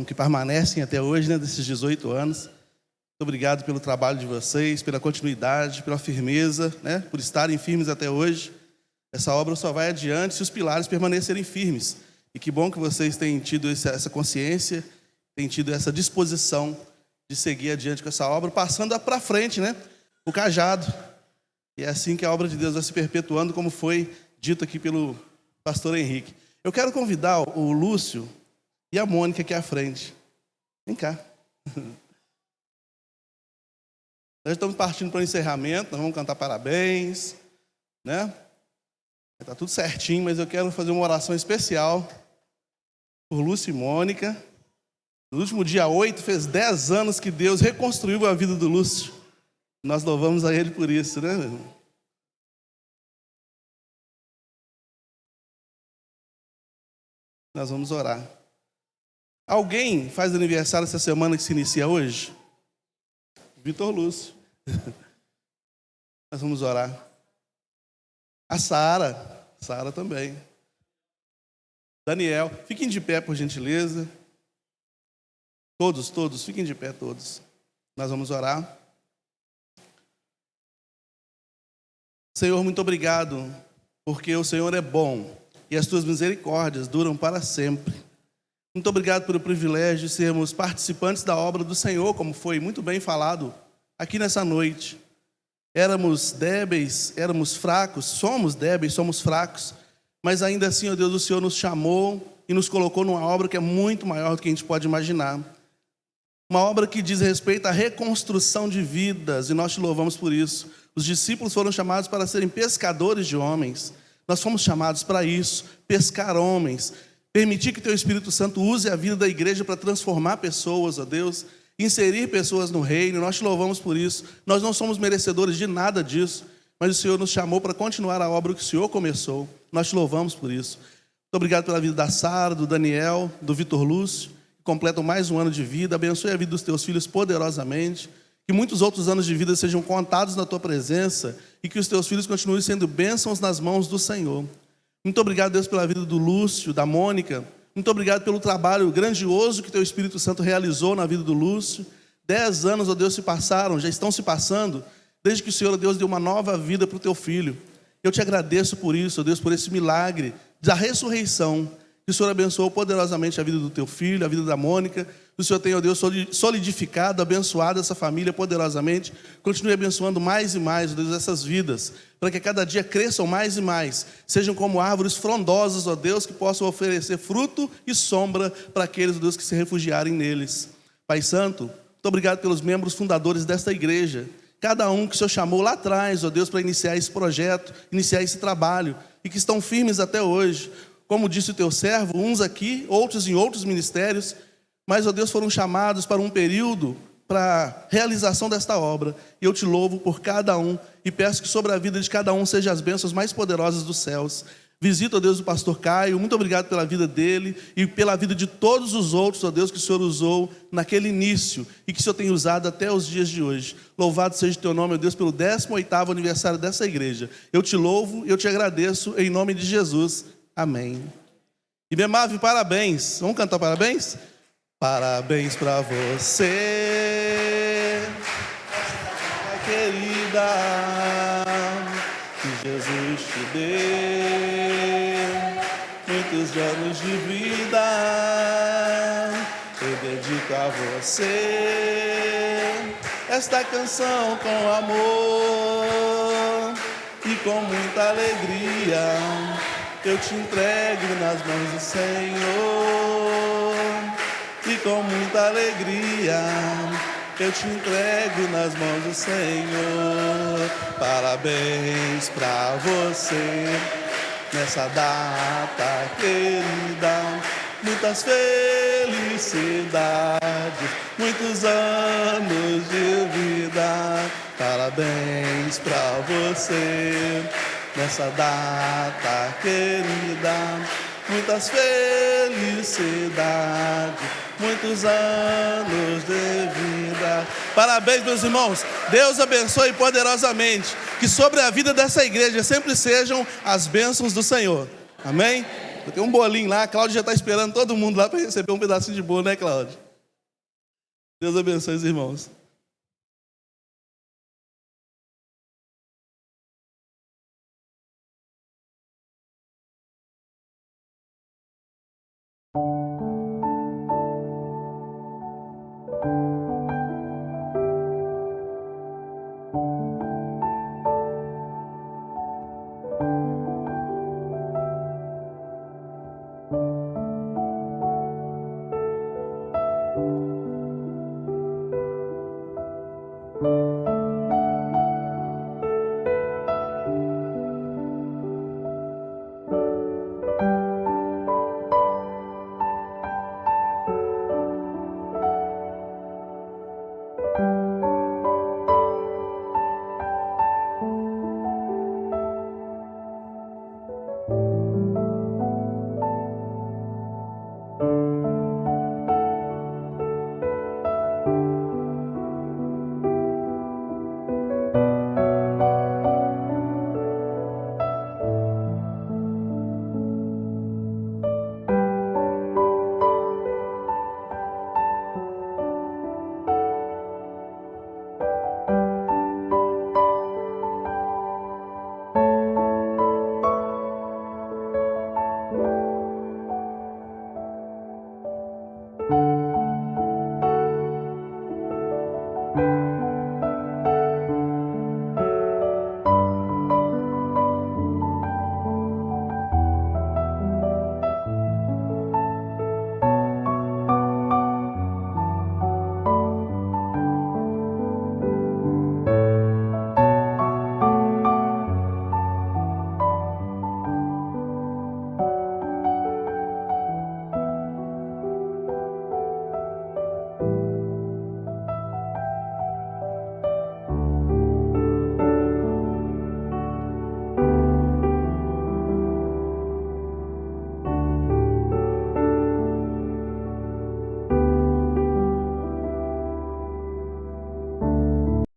que permanecem até hoje, né, desses 18 anos. Muito obrigado pelo trabalho de vocês, pela continuidade, pela firmeza, né, por estarem firmes até hoje. Essa obra só vai adiante se os pilares permanecerem firmes. E que bom que vocês têm tido essa consciência, têm tido essa disposição de seguir adiante com essa obra, passando para frente, né, o cajado. E é assim que a obra de Deus vai se perpetuando, como foi dito aqui pelo pastor Henrique. Eu quero convidar o Lúcio e a Mônica aqui à frente. Vem cá. Nós estamos partindo para o encerramento, nós vamos cantar parabéns, né? Está tudo certinho, mas eu quero fazer uma oração especial por Lúcio e Mônica. No último dia 8, fez 10 anos que Deus reconstruiu a vida do Lúcio. Nós louvamos a Ele por isso, né, meu irmão? Nós vamos orar. Alguém faz aniversário essa semana que se inicia hoje? Vitor Lúcio. Nós vamos orar. A Sara também. Daniel, fiquem de pé, por gentileza. Todos, fiquem de pé, todos. Nós vamos orar. Senhor, muito obrigado, porque o Senhor é bom e as tuas misericórdias duram para sempre. Muito obrigado pelo privilégio de sermos participantes da obra do Senhor, como foi muito bem falado aqui nessa noite. Éramos débeis, éramos fracos, somos débeis, somos fracos, mas ainda assim, ó Deus, o Senhor nos chamou e nos colocou numa obra que é muito maior do que a gente pode imaginar. Uma obra que diz respeito à reconstrução de vidas, e nós te louvamos por isso. Os discípulos foram chamados para serem pescadores de homens. Nós fomos chamados para isso, pescar homens, permitir que teu Espírito Santo use a vida da igreja para transformar pessoas, ó Deus, inserir pessoas no reino. Nós te louvamos por isso. Nós não somos merecedores de nada disso, mas o Senhor nos chamou para continuar a obra que o Senhor começou. Nós te louvamos por isso. Muito obrigado pela vida da Sara, do Daniel, do Vitor Lúcio, que completam mais um ano de vida. Abençoe a vida dos teus filhos poderosamente. Que muitos outros anos de vida sejam contados na tua presença e que os teus filhos continuem sendo bênçãos nas mãos do Senhor. Muito obrigado, Deus, pela vida do Lúcio, da Mônica. Muito obrigado pelo trabalho grandioso que teu Espírito Santo realizou na vida do Lúcio. 10 anos, ó Deus, se passaram, já estão se passando, desde que o Senhor, ó Deus, deu uma nova vida para o teu filho. Eu te agradeço por isso, ó Deus, por esse milagre da ressurreição, que o Senhor abençoou poderosamente a vida do teu filho, a vida da Mônica. O Senhor tem, ó Deus, solidificado, abençoado essa família poderosamente. Continue abençoando mais e mais, ó Deus, essas vidas, para que a cada dia cresçam mais e mais, sejam como árvores frondosas, ó Deus, que possam oferecer fruto e sombra para aqueles, ó Deus, que se refugiarem neles. Pai Santo, muito obrigado pelos membros fundadores desta igreja, cada um que o Senhor chamou lá atrás, ó Deus, para iniciar esse projeto, iniciar esse trabalho, e que estão firmes até hoje. Como disse o teu servo, uns aqui, outros em outros ministérios, mas, ó Deus, foram chamados para um período para a realização desta obra. E eu te louvo por cada um e peço que sobre a vida de cada um sejam as bênçãos mais poderosas dos céus. Visita, ó Deus, o pastor Caio, muito obrigado pela vida dele e pela vida de todos os outros, ó Deus, que o Senhor usou naquele início e que o Senhor tem usado até os dias de hoje. Louvado seja o teu nome, ó Deus, pelo 18º aniversário dessa igreja. Eu te louvo e eu te agradeço em nome de Jesus. Amém. E Bemave, parabéns. Vamos cantar parabéns? Parabéns pra você, querida, que Jesus te dê muitos anos de vida. Eu dedico a você esta canção com amor e com muita alegria. Eu te entrego nas mãos do Senhor e com muita alegria eu te entrego nas mãos do Senhor. Parabéns pra você nessa data querida, muitas felicidades, muitos anos de vida. Parabéns pra você nessa data querida, muitas felicidades, muitos anos de vida. Parabéns, meus irmãos. Deus abençoe poderosamente. Que sobre a vida dessa igreja sempre sejam as bênçãos do Senhor. Amém? Tem um bolinho lá, a Cláudia já está esperando todo mundo lá para receber um pedacinho de bolo, né, Cláudia? Deus abençoe os irmãos.